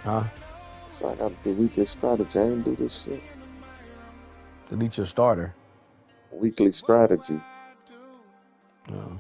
Huh? So I gotta delete this strategy and do this shit. Delete your starter. Weekly strategy. Oh.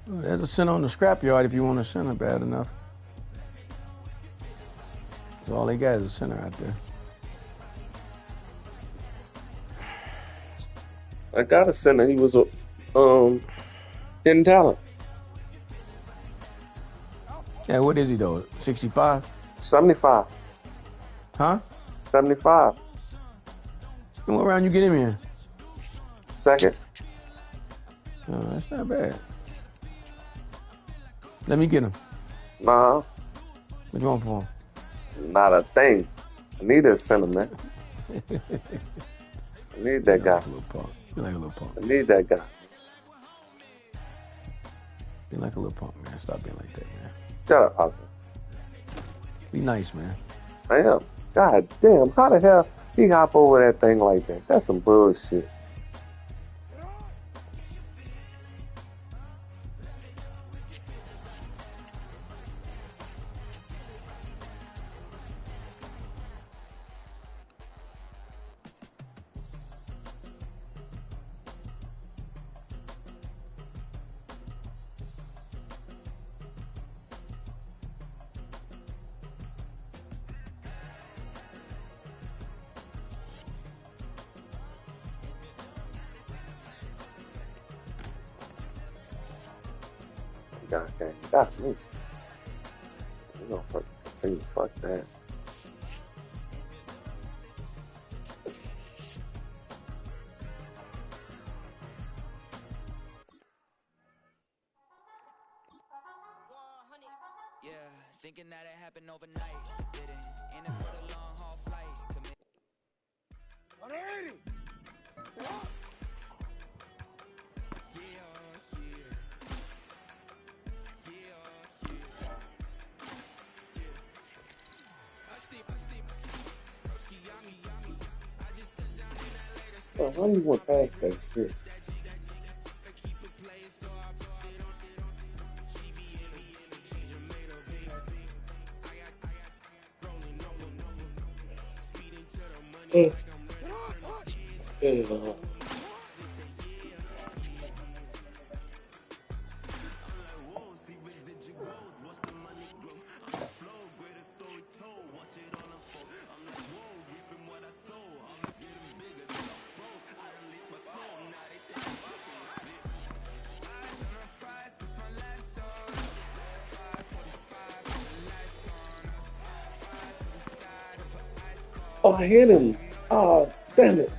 There's a center on the scrapyard if you want a center bad enough. That's all they got is a center out there. I got a center. He was a hidden talent. Yeah, what is he though? 65? 75. Huh? 75. And what round you get him in? Second. Oh, that's not bad. Let me get him. Nah. What you want for him? Not a thing. I need a center, man. I need that guy. Like a little punk. You like a little punk. I need that guy. Be like a little punk, man. Stop being like that, man. Shut up, Oscar. Be nice, man. I am. God damn. How the hell he hop over that thing like that? That's some bullshit. God damn. Got me. You gonna fuck continue to fuck that. Thinking that it happened overnight, it didn't. In it for the long haul flight. 180. Oh, how do you want past that shit? Oh, I hit him. Oh, damn it.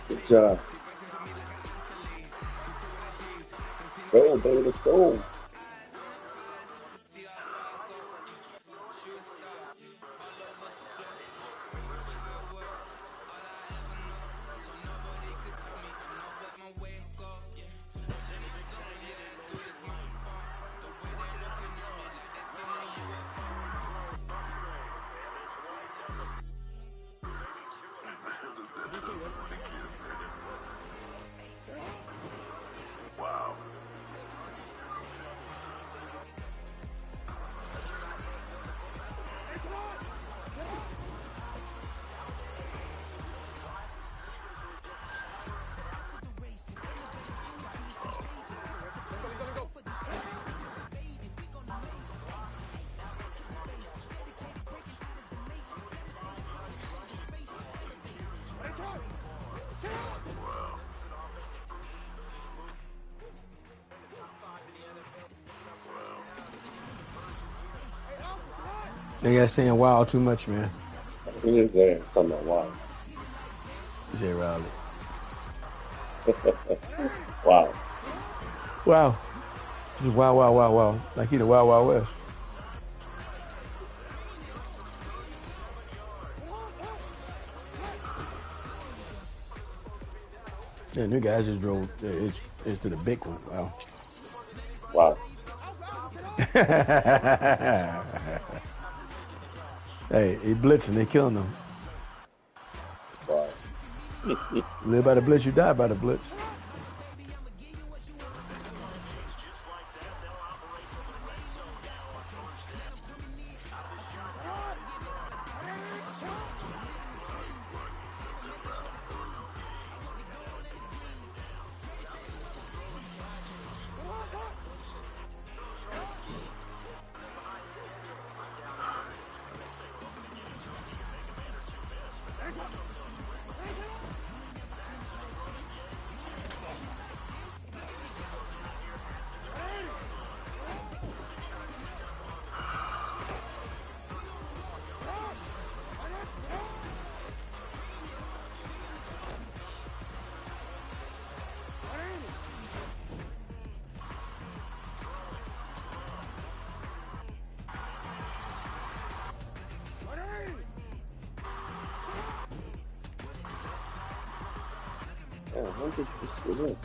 Good job. Go, baby, let's go. They got saying wow too much, man. He is there. Talking about wow. Jay Riley. Wow. Wow. Just wow, wow, wow, wow. Like he the Wild Wild West. Yeah, new guys just drove. It's to the big one. Wow. Wow. Hey, he blitzing. They killing them. Wow. Live by the blitz, you die by the blitz. Yeah, 100%.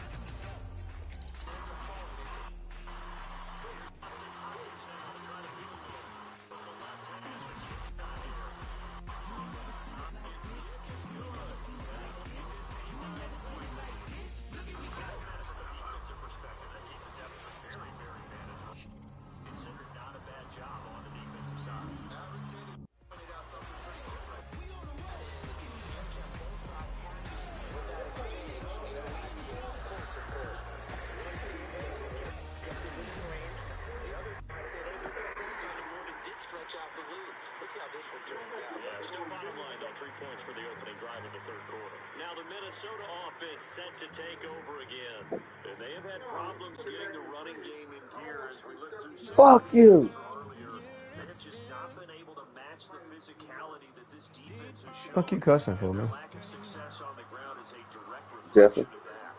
Still bottom line, though, 3 points for the opening drive in the third quarter. Now the Minnesota offense set to take over again. And they have had problems getting the running game in gear as we look through. Fuck you. Earlier, they have just not been able to match the physicality that this defense has shown. Fuck you cussing for, man. Lack of success on the ground is a direct Jeffrey. reflection of that.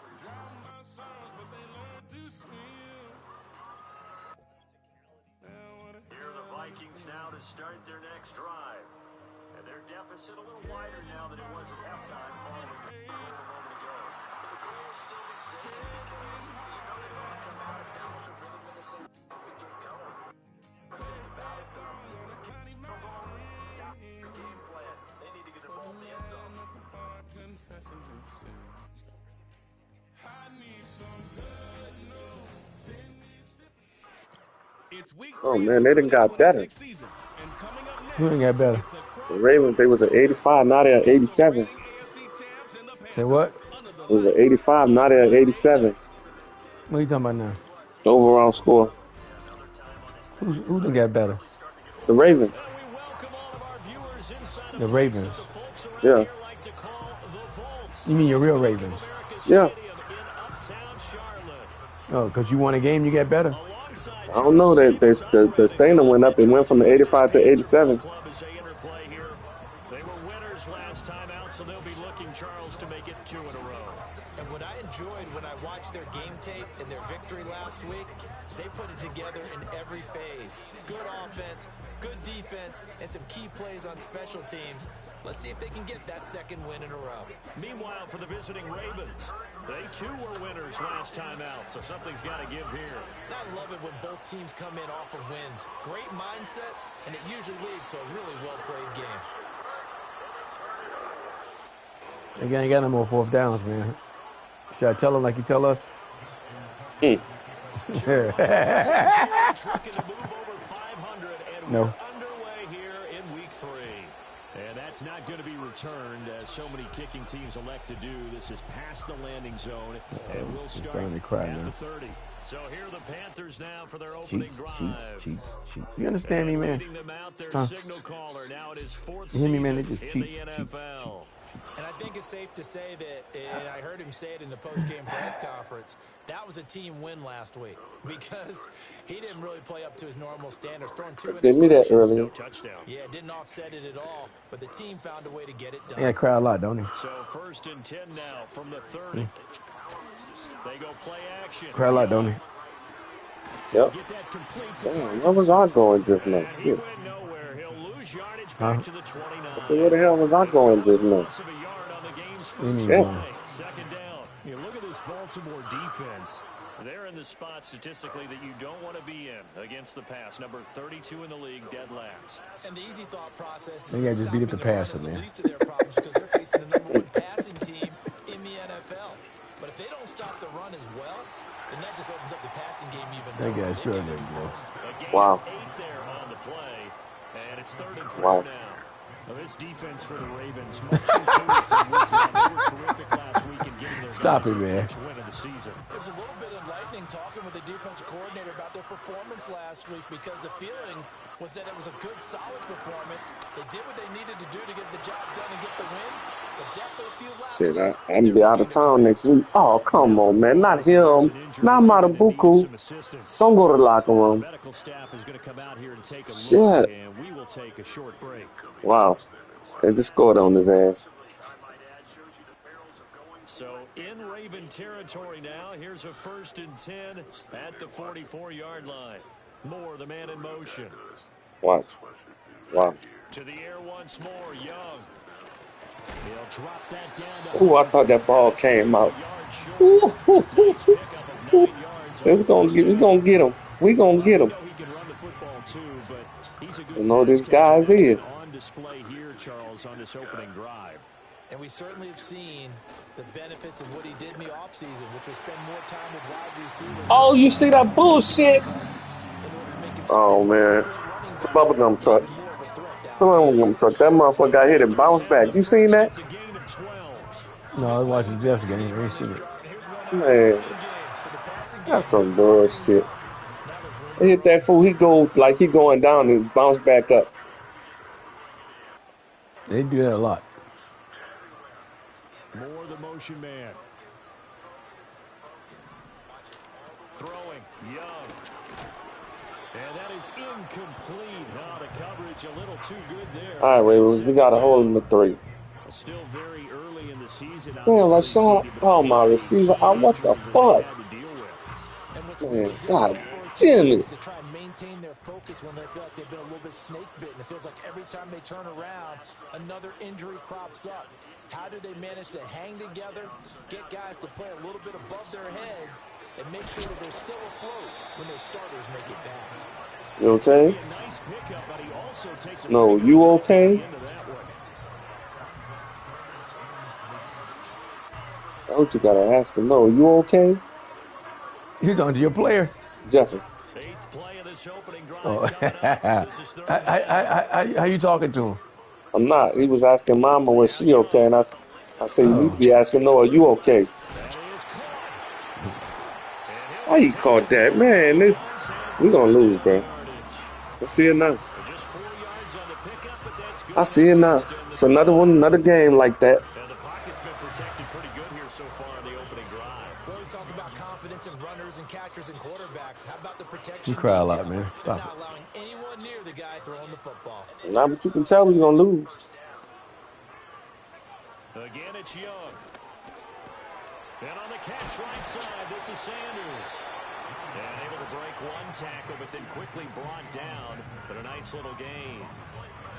Here are the Vikings now to start their next drive. And their deficit a little wider now than it was at halftime following the score a moment ago. But the goal is still the same because you know they want to come out of bounds or really Minnesota and get going. Game plan. They need to get the ball in the end zone. Oh man, they done got better. Who done got better? The Ravens, they was at 85, now they're at 87. Say what? It was at 85, now they're at 87. What are you talking about now? The overall score. Who done got better? The Ravens. The Ravens. Yeah. You mean your real Ravens? Yeah. Oh, because you won a game, you got better? I don't know. The standard went up. It went from 85 to 87. They were winners last time out, so they'll be looking, Charles, to make it 2 in a row. And what I enjoyed when I watched their game tape and their victory last week is they put it together in every phase. Good offense, good defense, and some key plays on special teams. Let's see if they can get that second win in a row. Meanwhile, for the visiting Ravens, they too were winners last time out, so something's got to give here. I love it when both teams come in off of wins. Great mindsets, and it usually leads to a really well-played game. Again, ain't got no more fourth downs, man. Should I tell him like you tell us? Hmm. Looking to move over 500, and No. we're underway here in week 3. And that's not going to be returned, as so many kicking teams elect to do. This is past the landing zone, and we'll start at the 30. So here are the Panthers now for their opening drive. Cheat. You understand me, man? Leading them out, their Huh? signal caller. Now it is 4th You hear me, man? season They just in cheat. the NFL. And I think it's safe to say that, and I heard him say it in the post-game press conference, that was a team win last week because he didn't really play up to his normal standards, throwing 2 Give me that interceptions. earlier. No touchdown. Yeah, didn't offset it at all, but the team found a way to get it done. Yeah, cry a lot, don't he? So 1st and 10 now from the 30. They go play action. Cry a lot, don't he? Yep. Get that complete to Damn, where was I going just now? he Shit. went nowhere. He'll lose yardage Huh? back to the 29. I said, where the hell was I going just now? Loss of a yard on the game's What do you first mean, Shit. going? play. 2nd down. You look at this Baltimore defense. They're in the spot statistically that you don't want to be in against the pass. Number 32 in the league, dead last. And the easy thought process is They gotta just beat up the stopping run passer, is the man. least of their problems because they're facing the number 1 passing team in the NFL. But if they don't stop the run as well, then that just opens up the passing game even That more. guy's They sure can good, be bro. buzzed. A gain Wow. of 8 there on the play, and it's 3rd and 4 Wow. now. Well, this defense for the Ravens, much improved from week 1. They were terrific last week in getting their Stop guys it, their man. first win of the season. It was a little bit enlightening talking with the defensive coordinator about their performance last week because the feeling was that it was a good, solid performance. They did what they needed to do to get the job done and get the win, but definitely a few Shit, lapses. I'm gonna be out of town next week. Oh, come on, man. Not him. Not Matabuku. Don't go to the locker The room. medical staff is going to come out here and take a Shit. look, and we will take a short break. Wow. They just scored on his ass. So in Raven territory now, here's a 1st and 10 at the 44-yard line. Moore, the man in motion. Watch. Wow. To the air once more, Young. He'll drop that down to Ooh, I thought that ball came out. yard short. Nice pickup of 9 yards. We gonna get him. We gonna get him. We know he can run the football too, but he's a good You know pass these guys catcher. That's is. been on display here, Charles, on this opening drive. And we certainly have seen the benefits of what he did in the offseason, which was spend more time with wide receivers. Oh, you see that bullshit? Oh, man. The bubblegum truck. The bubblegum truck. That motherfucker got hit and bounced back. You seen that? It's a gain of 12. No, I was watching Jeff's game. I ain't seen it. Man, that's some bullshit. They hit that fool. He go like he going down and bounce back up. They do that a lot. Moore, the motion man. Throwing, Young. And that is incomplete. Oh, the coverage a little too good there. All right, Ravens, we got a hole in the 3. Still very early in the season. Damn, I saw. Oh, my receiver. Oh, what the fuck? Man, God damn it. To try and maintain their focus when they feel like they've been a little bit snake bitten. It feels like every time they turn around, another injury crops up. How do they manage to hang together, get guys to play a little bit above their heads, and make sure that they're still afloat when their starters make it back? You okay? No, you okay? That's what you gotta ask him. No, you okay? You talking to your player? Jeffrey. Oh, how you talking to him? I'm not. He was asking Mama, was she okay? And I said, you need to be asking, no, are you okay? Why you caught that? Man, we gonna lose, bro. I see it now. I see it now. It's another one, another game like that. And runners and catchers and quarterbacks. How about the protection? You cry a lot, man. Stop not allowing anyone near the guy throwing the football. Nah, but you can tell we're gonna lose. Again, it's Young. And on the catch right side, this is Sanders. And able to break one tackle, but then quickly brought down. But a nice little gain.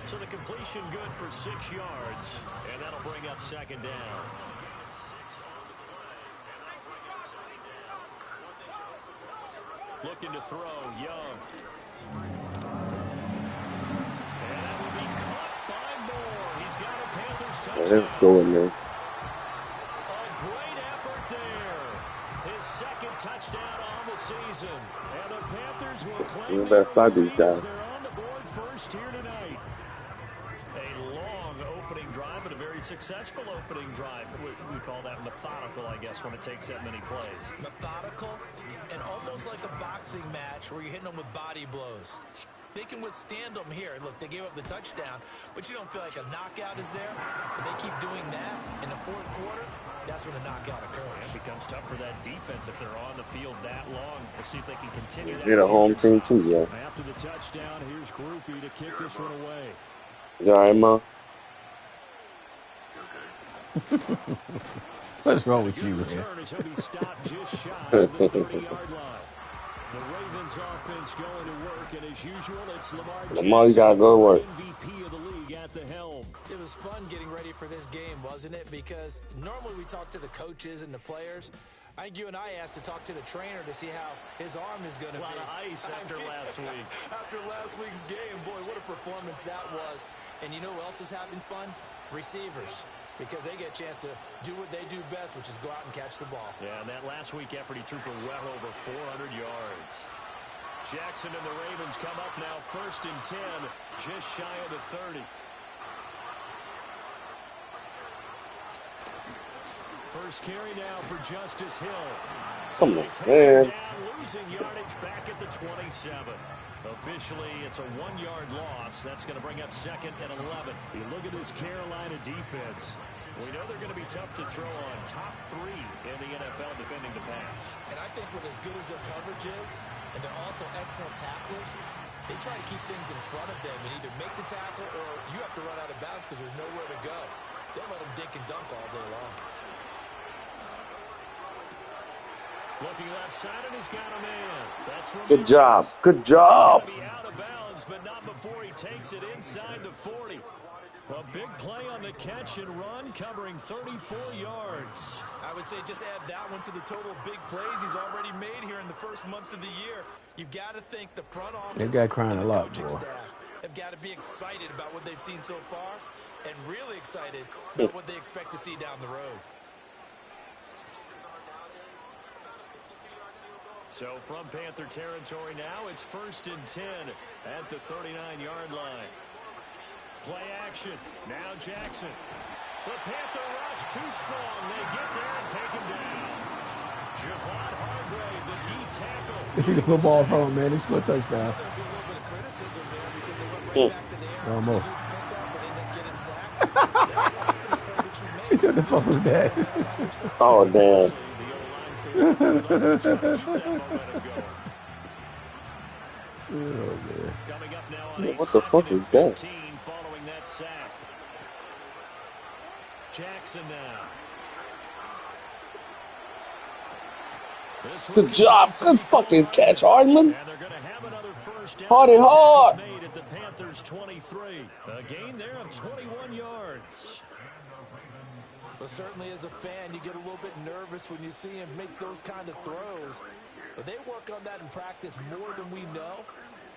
So the completion good for 6 yards. And that'll bring up 2nd down. Looking to throw, Young. And that will be caught by Moore. He's got a Panthers touchdown. Let's go in there. You better start these guys. They're on the board first here tonight. A long opening drive, but a very successful opening drive. We call that methodical, I guess, when it takes that many plays. Methodical and almost like a boxing match where you're hitting them with body blows. They can withstand them here. Look, they gave up the touchdown, but you don't feel like a knockout is there. But they keep doing that in the fourth quarter. That's when the knockout occurs. It becomes tough for that defense if they're on the field that long. We'll see if they can continue that. You're the home team too, yeah. After the touchdown, here's Groupie to kick this one away. You all right, Ma? What's wrong with you, man? Return as he'll be stopped just shy of the 30-yard line. The Ravens offense going to work, and as usual, it's Lamar, you gotta go to work. MVP of the league at the helm. It was fun getting ready for this game, wasn't it? Because normally we talk to the coaches and the players. I think you and I asked to talk to the trainer to see how his arm is going to be. A lot of ice after last week. After last week's game, boy, what a performance that was. And you know who else is having fun? Receivers. Because they get a chance to do what they do best, which is go out and catch the ball. Yeah, and that last week effort, he threw for well over 400 yards. Jackson and the Ravens come up now 1st and 10, just shy of the 30. First carry now for Justice Hill. Come on, man. Down, losing yardage back at the 27. Officially, it's a 1-yard loss. That's going to bring up 2nd and 11. You look at this Carolina defense. We know they're going to be tough to throw on. Top 3 in the NFL defending the pass. And I think with as good as their coverage is, and they're also excellent tacklers, they try to keep things in front of them and either make the tackle or you have to run out of bounds because there's nowhere to go. They'll let them dink and dunk all day long. Looking left side, and he's got a man. That's Good job. Good job. He's gonna be out of bounds, but not before he takes it inside the 40. A big play on the catch and run, covering 34 yards. I would say just add that one to the total of big plays he's already made here in the first month of the year. You've got to think the front office That guy crying and a the lot, coaching boy. staff have got to be excited about what they've seen so far and really excited about what they expect to see down the road. So from Panther territory now, it's 1st and 10 at the 39-yard line. Play action. Now Jackson. The Panther rush too strong. They get there and take him down. Javon Hargrave, the D tackle. They took the football from him, man. It's still a touchdown. There'll be a little bit of criticism there because they went right back to the air. Almost. Huge pickup and ended up getting sacked. That's one confident play that you He make. said the fuck was that? Oh, damn. Oh, man. Coming up now on What the fuck is that? 15 following that sack. Jackson now. Good job. Good fucking catch, Hardman. And they're going to have another first down. Hardy hard. Made at the Panthers 23. A gain there of 21 yards. But certainly as a fan, you get a little bit nervous when you see him make those kind of throws. But they work on that in practice more than we know.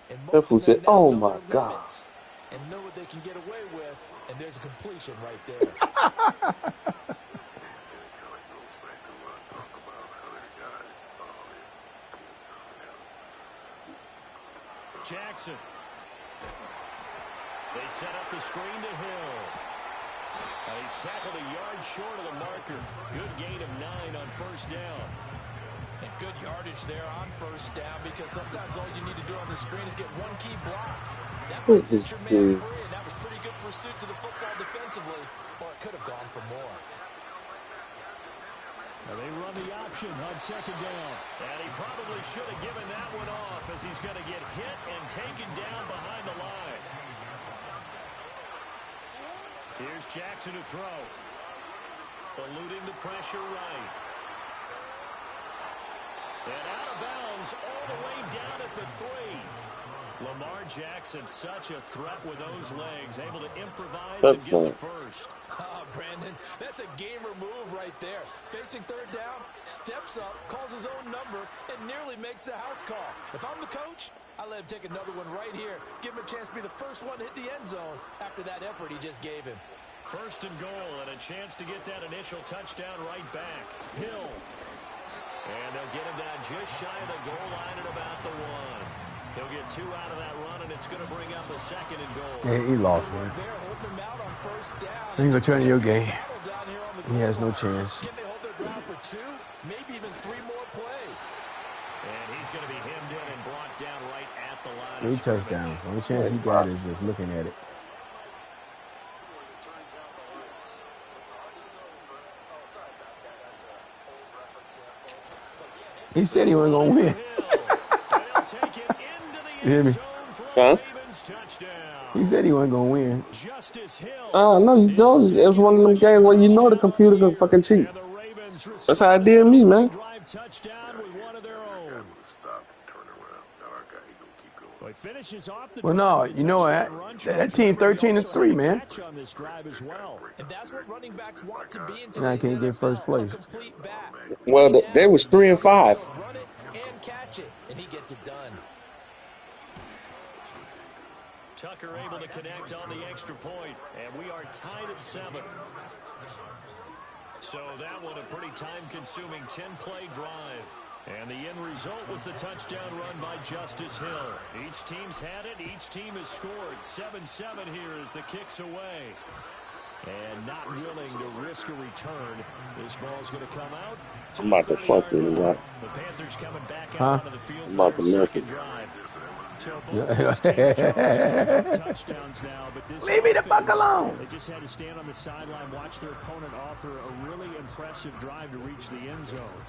And That fool most of them said, now "Oh know my their God." limits and know what they can get away with. And there's a completion right there. Jackson. They set up the screen to Hill. He's tackled a yard short of the marker. Good gain of 9 on first down. And good yardage there on first down because sometimes all you need to do on the screen is get one key block. That might set your man free, and that was pretty good pursuit to the football defensively, or it could have gone for more. Now they run the option on second down. And he probably should have given that one off as he's going to get hit and taken down behind the line. Here's Jackson to throw. Eluding the pressure right. And out of bounds all the way down at the 3. Lamar Jackson, such a threat with those legs, able to improvise and get the first. Oh, Brandon, that's a gamer move right there. Facing third down, steps up, calls his own number, and nearly makes the house call. If I'm the coach, I let him take another one right here. Give him a chance to be the first one to hit the end zone after that effort he just gave him. First and goal, and a chance to get that initial touchdown right back. Hill. And they'll get him down just shy of the goal line at about the 1. He'll get 2 out of that run, and it's going to bring up a 2nd and goal. Yeah, he lost, man. They're holding him out on first down. You ain't gonna turn your game. Down here on the He has no goal line. chance. Can they hold their ground for 2, maybe even 3 more plays? And he's going to be hemmed in and brought down right at the line. 3 touchdowns. The only chance he got is just looking at it. He said he wasn't gonna win. You hear me? Huh? He said he wasn't gonna win. No, you don't. It was one of them games where you know the computer can fucking cheat. That's how it did me, man. Well, no, you know what? That team 13-3, man. And that's what running backs want to be in Now I can't get first place. Well, they was 3-5. Run it and catch it, and he gets it done. Tucker able to connect on the extra point, and we are tied at 7. So that one a pretty time-consuming 10-play drive. And the end result was the touchdown run by Justice Hill. Each team's had it. Each team has scored. 7-7 here as the kick's away. And not willing to risk a return. This ball's going to come out. I'm about to fuck with it, right? The Panthers coming back out onto the field I'm about for to their milk second it. drive. So touchdowns now, but this Leave me the fuck offense, alone. They just had to stand on the sideline, watch their opponent offer a really impressive drive to reach the end zone.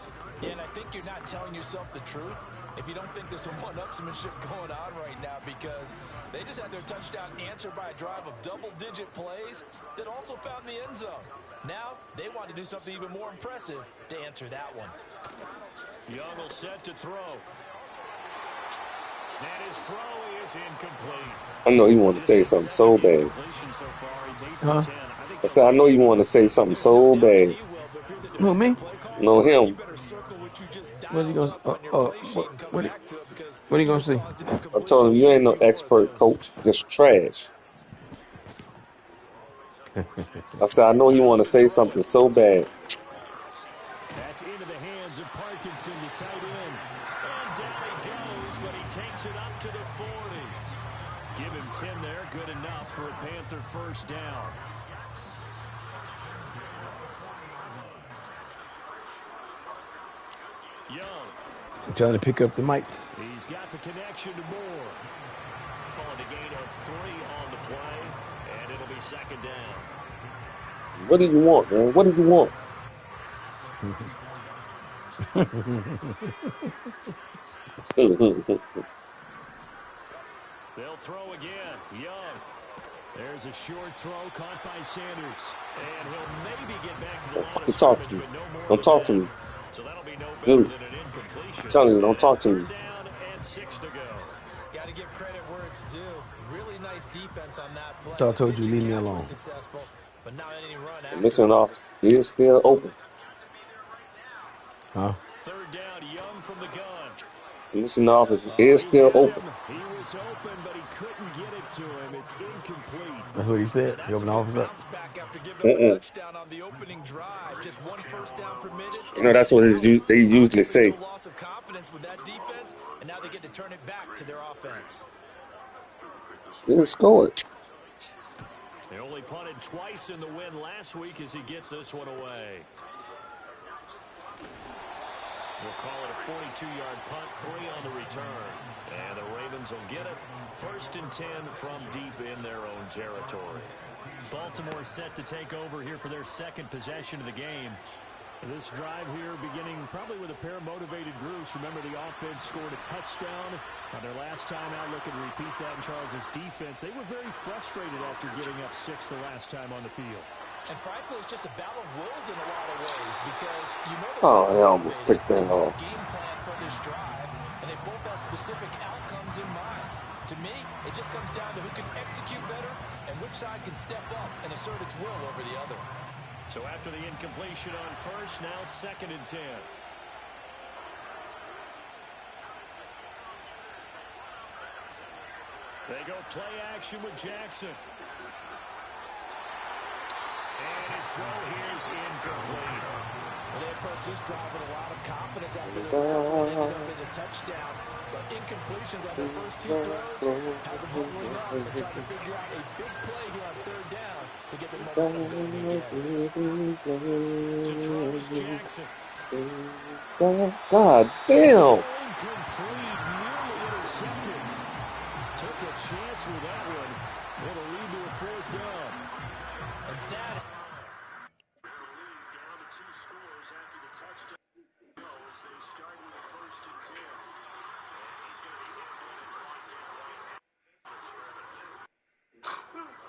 Yeah, and I think you're not telling yourself the truth if you don't think there's some one-upsmanship going on right now, because they just had their touchdown answered by a drive of double-digit plays that also found the end zone. Now they want to do something even more impressive to answer that one. Young will set to throw. And his throw is incomplete. I know you want to say something so bad. Huh? I said, I know you want to say something so bad. Who, me? No, him. What's he gonna? What he gonna say? I told him, you ain't no expert, coach. Just trash. I said, I know you want to say something so bad. That's into the hands of Parkinson, the tight end. And down he goes, but he takes it up to the 40. Give him 10 there, good enough for a Panther first down. Young. I'm trying to pick up the mic. He's got the connection to Moore. On a gain of 3 on the play, and it'll be second down. What do you want, man? What do you want? They'll throw again. Young. There's a short throw caught by Sanders. And he'll maybe get back to the line of talk to scrimmage, me. but no more Don't than talk to that. me. So that'll be no better Dude, than an incompletion. I'm telling you, don't talk to me. Third down and 6 to go. Got to give credit where it's due. Really nice defense on that play. I told you, The leave me catch was alone. successful, but not any run The after. mission office is still open. Huh? Third down, Young from the gun. The mission office is still open. He was open, but he couldn't get it to him. It's incomplete. That's what he said. He That's a opened the good office up. bounce back after giving up a touchdown on the opening drive. Just 1 first down permitted. You know, that's what they usually say. No loss of confidence with that defense, and now they get to turn it back to their offense. They scored. They only punted twice in the win last week as he gets this one away. We'll call it a 42-yard punt, 3 on the return. And the Ravens will get it. 1st and 10 from deep in their own territory. Baltimore set to take over here for their second possession of the game. This drive here beginning probably with a pair of motivated groups. Remember, the offense scored a touchdown on their last time out. Looking to repeat that in Charles's defense. They were very frustrated after giving up 6 the last time on the field. And frankly, it's just a battle of wills in a lot of ways, because you know Oh, I almost picked that off. game plan for this drive, and they both have specific outcomes in mind. To me, it just comes down to who can execute better and which side can step up and assert its will over the other. So after the incompletion on first, now 2nd and 10. They go play action with Jackson. And his throw here is incomplete. Well, they approach this drive with a lot of confidence after their last one ended up as a touchdown. But incompletions on their first two throws has them huddling up and trying to figure out a big play here on third down to get their momentum going again. To throw is Jackson. God damn. Incomplete, nearly intercepted. Took a chance with that one. It'll lead to a fourth down. And that Down to 2 scores after the touchdown as they start with a 1st and 10. And he's going to be able to block down right now for scrimmage.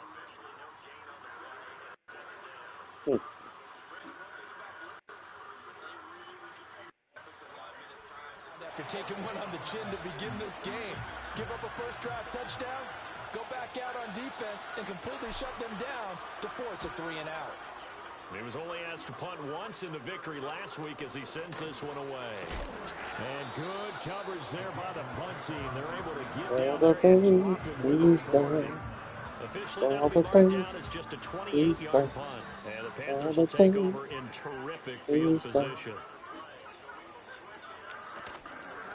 Officially no gain on the play, and it's 2nd down. after taking one on the chin to begin this game. Give up a first drive touchdown, go back out on defense, and completely shut them down to force a 3 and out. He was only asked to punt once in the victory last week as he sends this one away. And good coverage there by the punt team. They're able to get down there and drop him with authority. Officially, that'll be marked down as just a 28-yard punt. And the Panthers will take over in terrific field position.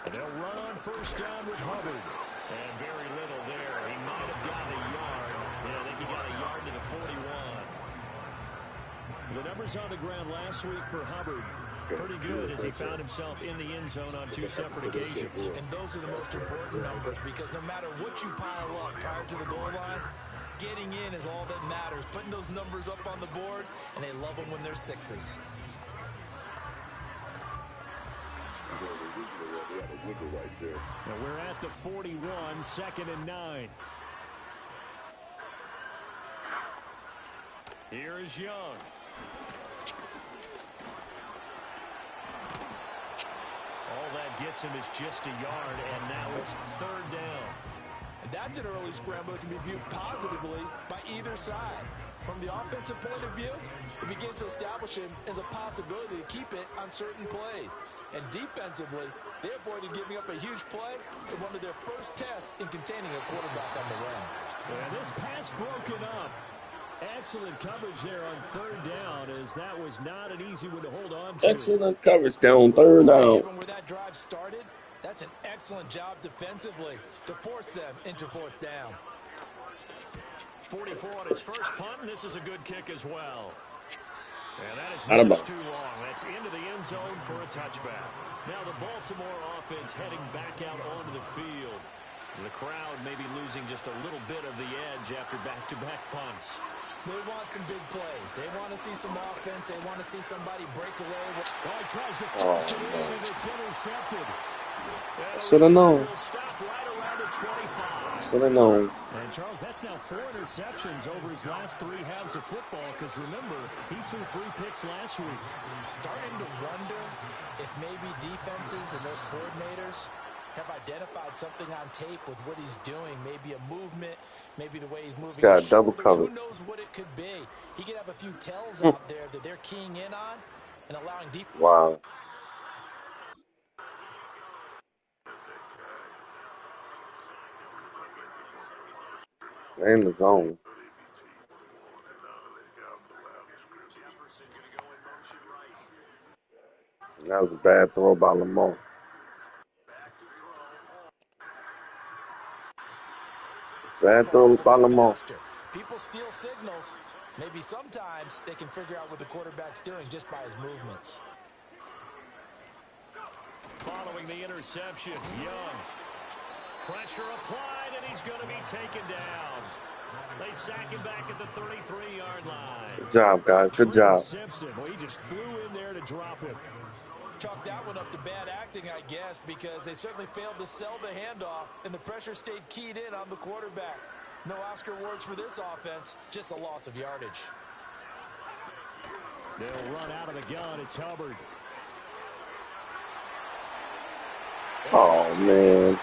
And they'll run on first down with Hubbard. And very little there. He might have gotten a yard. Yeah, I think he got a yard to the 41. The numbers on the ground last week for Hubbard, pretty good as he found himself in the end zone on 2 separate occasions. And those are the most important numbers because no matter what you pile up prior to the goal line, getting in is all that matters. Putting those numbers up on the board, and they love them when they're 6s. Now we're at the 41, 2nd and 9. Here is Young. All that gets him is just a yard, and now it's 3rd down. And that's an early scramble that can be viewed positively by either side. From the offensive point of view, it begins to establish him as a possibility to keep it on certain plays. And defensively, they avoided giving up a huge play in one of their first tests in containing a quarterback on the run. And this pass broken up. Excellent coverage there on 3rd down, as that was not an easy one to hold on to. Excellent coverage down 3rd down. Given where that drive started, that's an excellent job defensively to force them into 4th down. 44 on his first punt, and this is a good kick as well. And that is much too long. That's into the end zone for a touchback. Now the Baltimore offense heading back out onto the field. The crowd may be losing just a little bit of the edge after back-to-back punts. They want some big plays. They want to see some offense. They want to see somebody break away. Oh, he tries to force it in, and it's intercepted. Should have known. Stop right around the 25. Should have known. And Charles, that's now 4 interceptions over his last 3 halves of football, because remember, he threw 3 picks last week. Starting to wonder if maybe defenses and those coordinators have identified something on tape with what he's doing, maybe a movement, maybe the way he's moving. This guy double covered. Who knows what it could be? He could have a few tells out there that they're keying in on and allowing deep. Wow. They're in the zone. That was a bad throw by Lamar. Bad throw by Lamar. People steal signals. Maybe sometimes they can figure out what the quarterback's doing just by his movements. Following the interception, Young. Pressure applied, and he's going to be taken down. They sack him back at the 33-yard line. Good job, guys. Good job. Simpson, well, he just flew in there to drop him. Chalk that one up to bad acting, I guess, because they certainly failed to sell the handoff, and the pressure stayed keyed in on the quarterback. No Oscar awards for this offense, just a loss of yardage. They'll run out of the gun. It's Hubbard. Oh, man.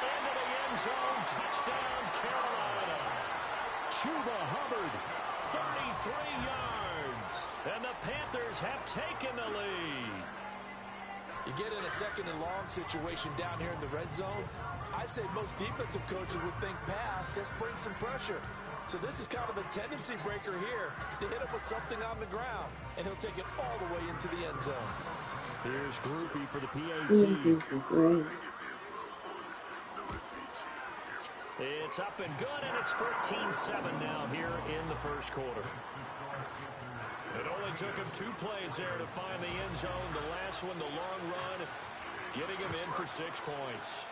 Touchdown, Carolina. Chuba Hubbard, 33 yards. And the Panthers have taken the lead. You get in a 2nd and long situation down here in the red zone, I'd say most defensive coaches would think pass, let's bring some pressure. So this is kind of a tendency breaker here to hit him with something on the ground, and he'll take it all the way into the end zone. Here's Groupie for the PAT. It's up and good, and it's 14-7 now here in the first quarter. It only took him 2 plays there to find the end zone. The last one, the long run, getting him in for 6 points.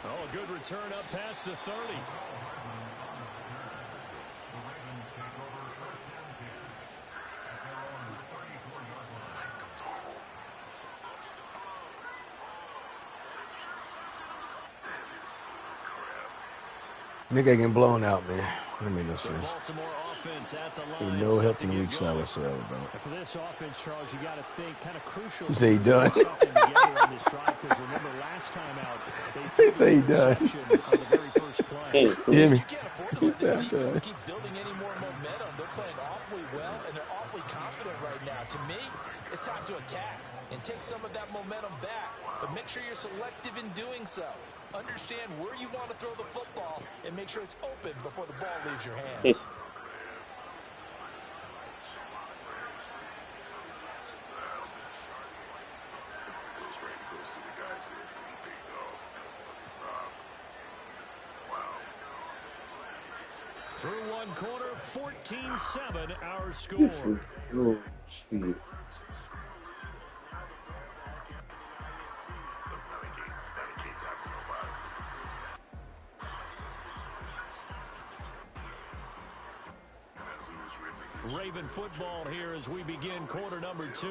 Oh, a good return up past the 30. Nigga getting blown out, man. That made no sense. Baltimore offense at the Ain't line. no help in the weak side whatsoever, bro. For this offense, Charles, you got to think kind of crucial. He say he done. Something together on this drive, because remember last time out, He say he done. on the very first play. You hear me? You can't afford to let this defense keep building any more momentum. They're playing awfully well, and they're awfully confident right now. To me, it's time to attack and take some of that momentum back. But make sure you're selective in doing so. Understand where you want to throw the football and make sure it's open before the ball leaves your hands. Through one quarter, 14-7 our score. Oh, shit. Raven football here as we begin quarter number 2.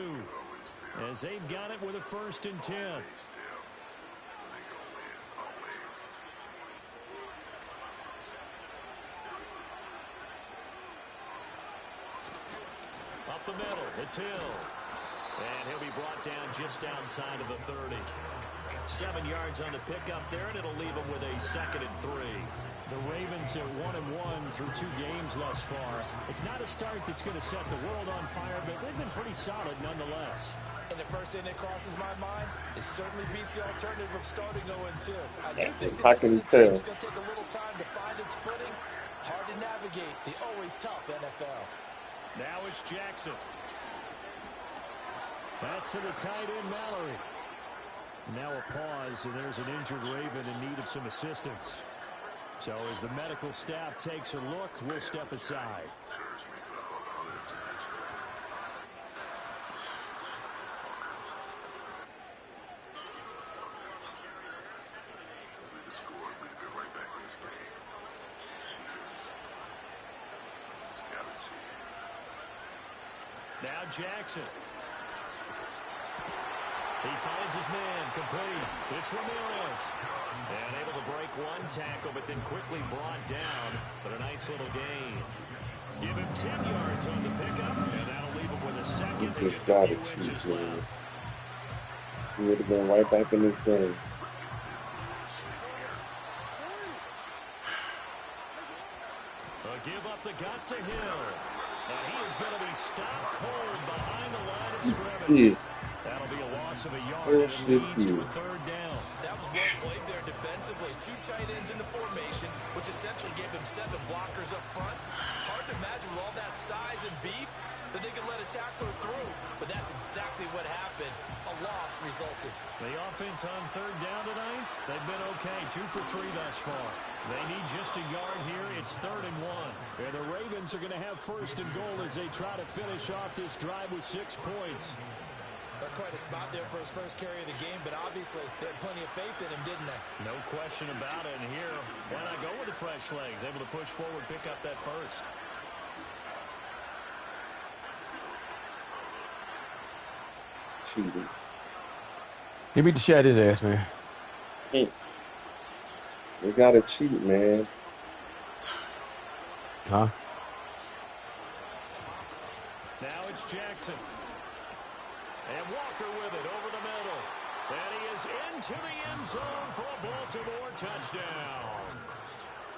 As they've got it with a 1st and 10. Up the middle, it's Hill. And he'll be brought down just outside of the 30. 7 yards on the pickup there, and it'll leave him with a 2nd and 3. The Ravens are 1-1 through 2 games thus far. It's not a start that's going to set the world on fire, but they've been pretty solid nonetheless. And the first thing that crosses my mind, it certainly beats the alternative of starting 0-2. I do think that this is a team that's going to take a little time to find its footing. Hard to navigate the always tough NFL. Now it's Jackson. That's to the tight end, Mallory. Now a pause, and there's an injured Raven in need of some assistance. So as the medical staff takes a look, we'll step aside. Now Jackson. He finds his man, complete. It's Ramirez. And able to break one tackle, but then quickly brought down. But a nice little gain. Give him 10 yards on the pickup, and that'll leave him with a 2nd. He just got it, man. He would have been right back in this game. A give up the gut to Hill. And he is going to be stopped cold behind the line of scrimmage. That'll be a loss of a yard, and it leads to a 3rd down. That was well played there defensively. 2 tight ends in the formation, which essentially gave them 7 blockers up front. Hard to imagine with all that size and beef that they could let a tackler through. But that's exactly what happened. A loss resulted. The offense on 3rd down tonight, they've been okay. 2 for 3 thus far. They need just a yard here. It's 3rd and 1. And the Ravens are going to have 1st and goal as they try to finish off this drive with 6 points. That's quite a spot there for his first carry of the game, but obviously they had plenty of faith in him, didn't they? No question about it. And here, why not go with the fresh legs? Able to push forward, pick up that 1st. Cheaters. He beat the shit out of his ass, man. They gotta cheat, man. Huh? Now it's Jackson. And Walker with it over the middle. And he is into the end zone for a Baltimore touchdown.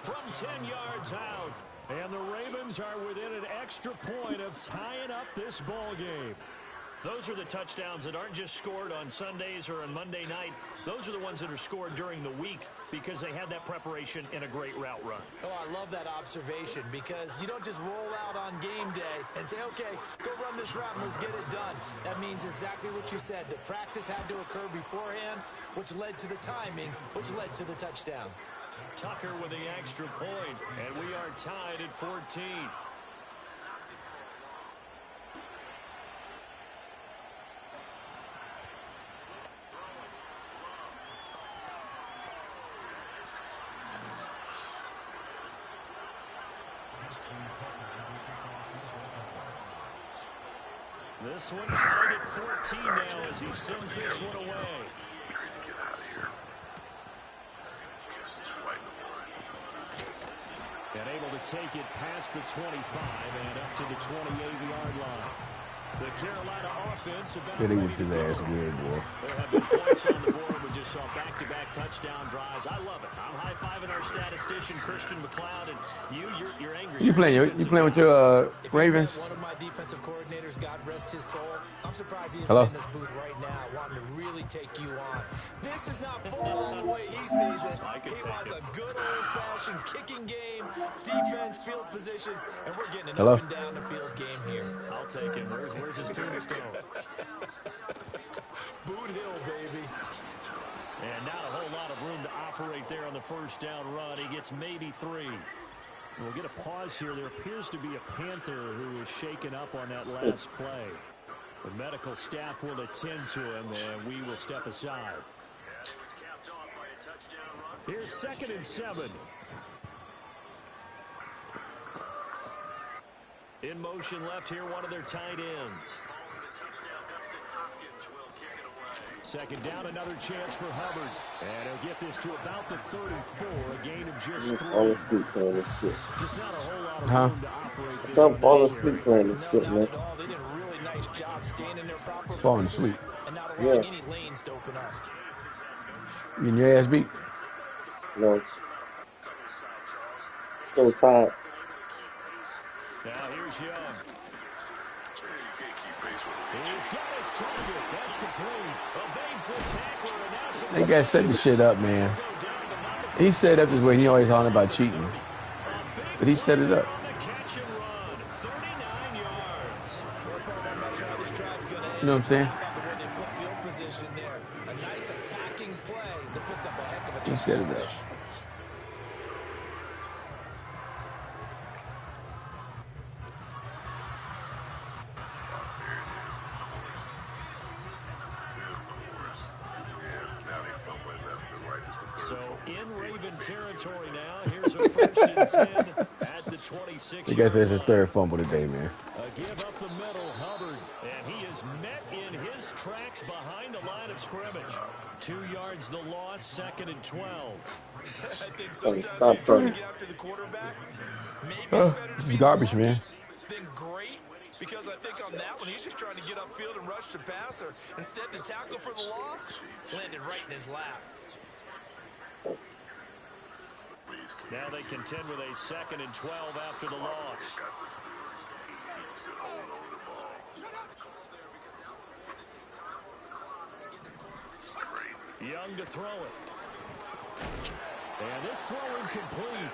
From 10 yards out. And the Ravens are within an extra point of tying up this ball game. Those are the touchdowns that aren't just scored on Sundays or on Monday night. Those are the ones that are scored during the week because they had that preparation in a great route run. Oh, I love that observation because you don't just roll out on game day and say, okay, go run this route and let's get it done. That means exactly what you said. The practice had to occur beforehand, which led to the timing, which led to the touchdown. Tucker with the extra point, and we are tied at 14. This one tied at 14 now as he sends this one away. And able to take it past the 25 and up to the 28-yard line. The Carolina offense about Get him to their ass again, boy. There have been points on the board. We just saw back-to-back touchdown drives. I love it. I'm high-fiving our statistician, Christian McLeod, and you're angry. You playing with your Ravens? One of my defensive coordinators, God rest his soul. I'm surprised he isn't Hello? in this booth right now, wanting to really take you on. This is not football the way he sees it. He wants a good old-fashioned kicking game, defense, field position, and we're getting an Hello? up and down the field game here. I'll take him. Where's his tombstone? Boot Hill, baby. And not a whole lot of room to operate there on the first down run. He gets maybe 3. We'll get a pause here. There appears to be a Panther who is shaken up on that last play. The medical staff will attend to him, and we will step aside. Here's 2nd and 7. In motion left here, one of their tight ends. Second down, another chance for Hubbard. And he'll get this to about the 34, a gain of just 3. Fall asleep playing this shit. Just not a whole lot of Huh? room to operate there. Some fall asleep playing this shit, man. They did a really nice job staying in their proper Falling places asleep. and not allowing Yeah. any lanes to open up. You getting your ass beat? No. Still tired. Now here's Young. He's got his target. That's complete. Evades the tackler, and now some That guy set the shit up, man. He set up this way. He always talking about cheating, but he set it up. on the catch and run. 39 yards. I'm not sure how this drive's going to end. You know what I'm saying? How about the way they flip field position there? A nice attacking play that picked up a heck of a He set it up. yardage. So in Raven territory now. Here's a 1st and 10 at the 26. The guy says his 3rd fumble today, man. A give up the middle, Hubbard. And he is met in his tracks behind the line of scrimmage. 2 yards the loss, 2nd and 12. I think sometimes stop when you're trying trying. to get after the quarterback, maybe it's better to This be is garbage, lucky man. than great. Because I think on that one, he's just trying to get upfield and rush the passer. Instead, the tackle for the loss landed right in his lap. Now they contend with a 2nd and 12 after the loss. Young to throw it. And this throw incomplete.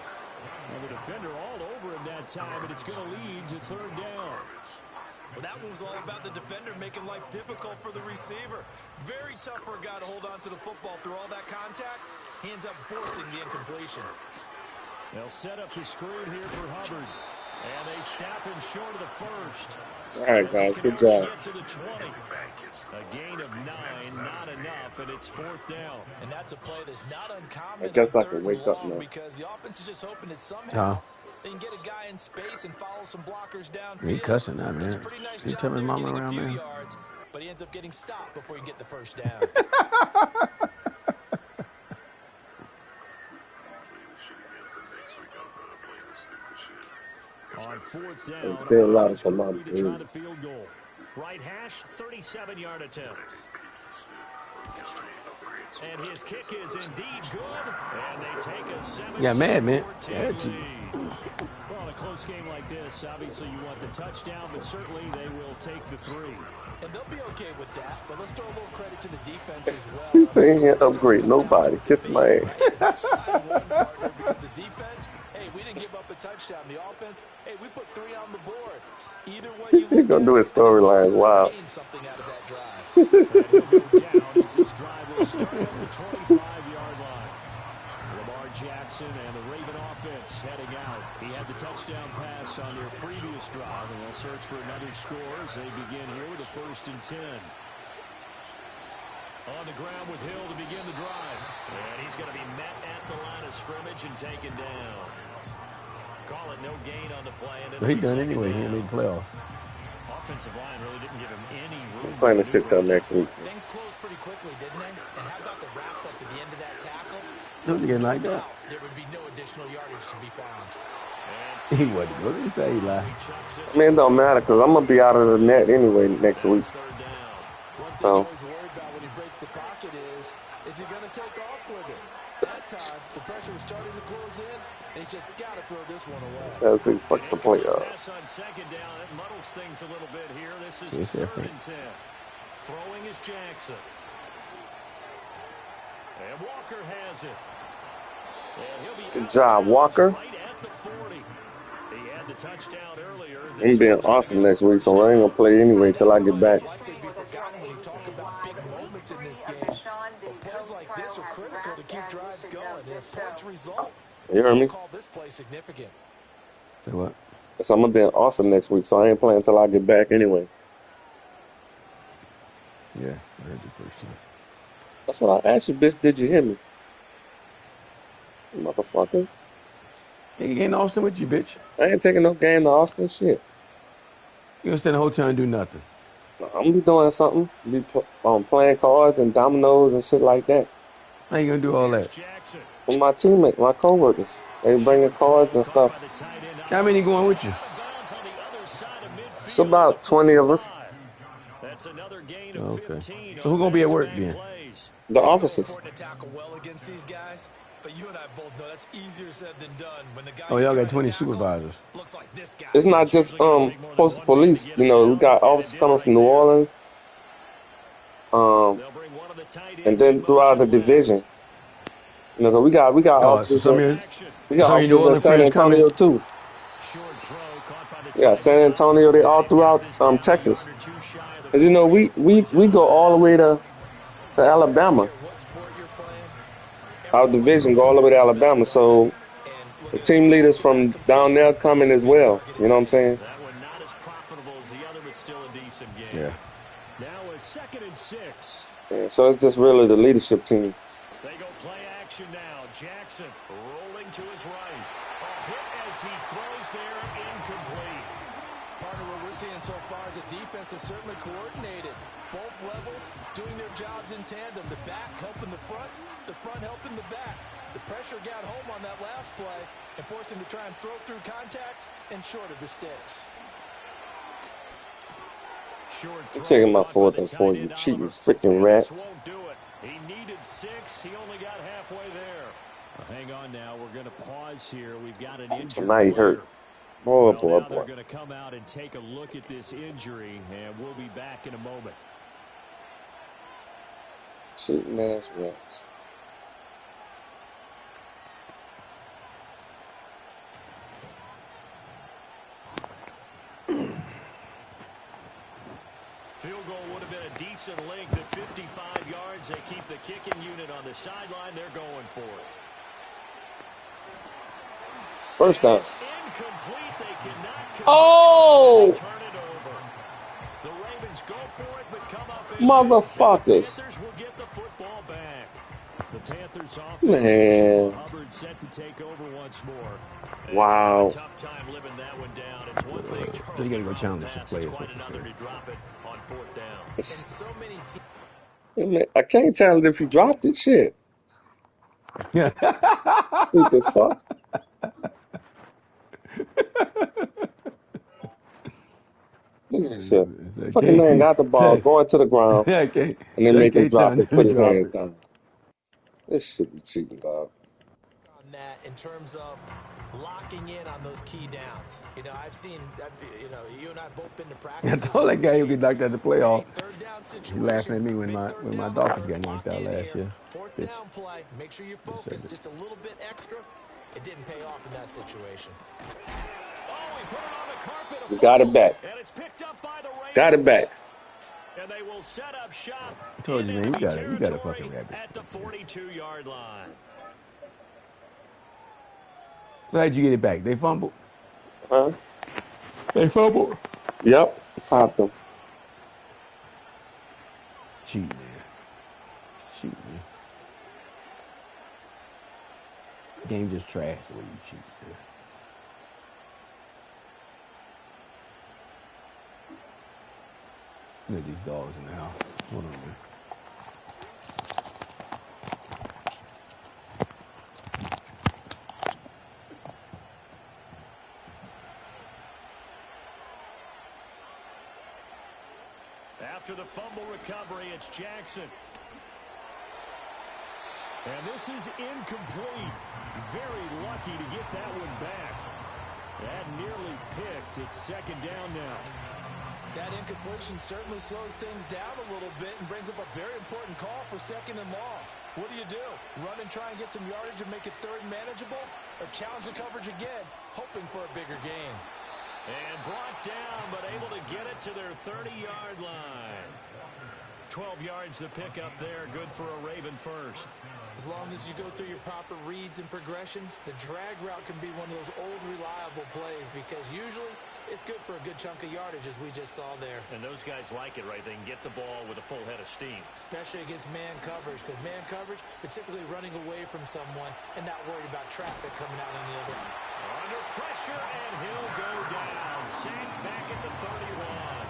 And the defender all over him that time, and it's going to lead to 3rd down. Well, that one was all about the defender making life difficult for the receiver. Very tough for a guy to hold on to the football through all that contact. He ends up forcing the incompletion. They'll set up the screen here for Hubbard. And they snap him short of the 1st. All right, guys. Good job. Get to the 20. A gain of 9, not enough, and it's 4th down. And that's a play that's not uncommon. I guess on I can 3rd wake and up long now. Because the offense is just hoping that somehow they can get a guy in space and follow some blockers downfield. He cussing now, Does a man. pretty nice He job tell his there mama getting a around, few man. yards, but he ends up getting stopped before he can get the 1st down. On 4th down, Say a lot of to my try the field goal. Right hash, 37-yard attempt. And his kick is indeed good. And they take a Yeah, mad, man. 17-14 Yeah, lead. Well, in a close game like this, obviously you want the touchdown, but certainly they will take the 3. And they'll be okay with that, but let's throw a little credit to the defense as well. He's saying he can't upgrade nobody. Kiss my ass. Right? Side one, partner, because the defense, hey, we didn't give up a touchdown. The offense, hey, we put 3 on the board. Either way you He's gonna do his storyline. Wow. something out of that drive. And he'll go down as this drive will start at the 25-yard line. Lamar Jackson and the Raven offense heading out. He had the touchdown pass on their previous drive, and they'll search for another score as they begin here with a 1st and 10. On the ground with Hill to begin the drive. And he's going to be met at the line of scrimmage and taken down. Call it no gain on the play. And So he done anyway. He ain't made the playoffs. Offensive line really didn't give him any room. I'm playing the shit till next week. Things closed pretty quickly, didn't they? And how about the wrap up at the end of that tackle? Don't get like that. There would be no additional yardage to be found. He wasn't. What did he say, Eli? I mean, it don't matter because I'm gonna be out of the net anyway next week. So. When he breaks the pocket is he going to take off with it? That time, the pressure was starting to close in, and he's just got to throw this one away. Let's see, fuck the playoffs. On 2nd down, it muddles things a little bit here. This is 3rd and 10. Throwing is Jackson. And Walker has it. And he'll be Good job, Walker. right at the 40. He had the touchdown earlier. I'm being awesome next week, so I ain't gonna play anyway till I get back. Likely be forgotten when you talk about big moments in this game. But plays like this are critical to keep drives going. And if points result, You heard me? call this play significant. Say what? So I'm gonna be awesome next week, so I ain't playing until I get back anyway. Yeah, I heard you first time. That's what I asked you, bitch. Did you hear me? Motherfucker. Take a game to Austin with you, bitch. I ain't taking no game to Austin. Shit. You gonna stand the whole time and do nothing. I'm gonna be doing something. Be playing cards and dominoes and shit like that. How you gonna do all that? Jackson. With my teammates, my coworkers. They bringing cards and stuff. How many going with you? It's about 20 of us. That's another gain of Okay. 15 So who gonna be at work then? The officers. It's so important to tackle well against these guys, but you and I both know that's easier said than done. When the guy Oh, y'all you're got trying 20 to tackle supervisors. looks like this guy. It's not just police. You know, we got officers coming from New Orleans. And then throughout the division. You know, we got Oh, so officers. some years, We got so you New officers in Orleans San friends coming? Antonio too. Yeah, San Antonio. They all throughout Texas. Cause you know we go all the way to Alabama. What sport you're playing, Our division go all the way to Alabama. So and the team leaders from down there coming as well. You know what I'm saying? That one not as profitable as the other, but still a decent game. Yeah. Now a 2nd and 6. Yeah, so it's just really the leadership team. They go play action now. Jackson rolling to his right. A hit as he throws there, incomplete. partner, what we're seeing so far is a defense that's certainly coordinated. Both levels doing their jobs in tandem. The back helping the front helping the back. The pressure got home on that last play and forced him to try and throw through contact and short of the sticks. Short I'm throw taking my caught by 4th the and tight 4, end you Oliver. cheating freaking And rats. this won't do it. He needed 6. He only got halfway there. Well, hang on now. We're going to pause here. We've got an injury. Now he hurt. Boy, Well, boy, now they're boy. going to come out and take a look at this injury, and we'll be back in a moment. Cheating ass rats. Field goal would have been a decent length at 55 yards. They keep the kicking unit on the sideline. They're going for it. First down. It's incomplete. They cannot complete Oh! it. Turn it over. The Ravens go for it, but come up empty. Motherfuckers. Panthers will get the football back. The Panthers offense. Man. Hubbard set to take over once more. And Wow. a tough time living that one down. It's one thing Charles You gotta to go drop challenge a some pass. players, It's quite what you another say. to drop it on 4th down. And so many teams. I can't tell if he dropped it. Shit. Stupid fuck. Look at this shit. Fucking man got the ball going to the ground Yeah, okay. and then make him drop it, put his Drop hands it. down. This shit be cheating, dog. that in terms of locking in on those key downs. You know, I've seen, you and I have both been to I practices. told that guy he'll get knocked out the playoff. Third down He situation. laughing at me when Big my third down Dolphins here. got knocked Lock out in last here. year. Fourth Bitch. down play. Make sure you focus just a little bit extra. It didn't pay off in that situation. We got it back. And it's picked up by the Ravens. Got it back. And they will set up shop. I told you, man, you got a fucking territory rabbit. at the 42-yard line. So how'd you get it back? They fumbled? Huh? They fumbled? Yep. Popped them. Cheat, man. Cheat, man. Game just trash the way you cheat, man. Look at these dogs in the house. Hold on, man. After the fumble recovery, it's Jackson. And this is incomplete. Very lucky to get that one back. That nearly picked. It's second down now. That incompletion certainly slows things down a little bit and brings up a very important call for second and long. What do? Run and try and get some yardage and make it third manageable? Or challenge the coverage again, hoping for a bigger gain? And brought down, but able to get it to their 30-yard line. 12 yards to pick up there. Good for a Raven first. As long as you go through your proper reads and progressions, the drag route can be one of those old reliable plays because usually it's good for a good chunk of yardage, as we just saw there. And those guys like it, right? They can get the ball with a full head of steam. Especially against man coverage, because man coverage, they're typically running away from someone and not worried about traffic coming out on the other end. Under pressure, and he'll go down. Sacked back at the 31.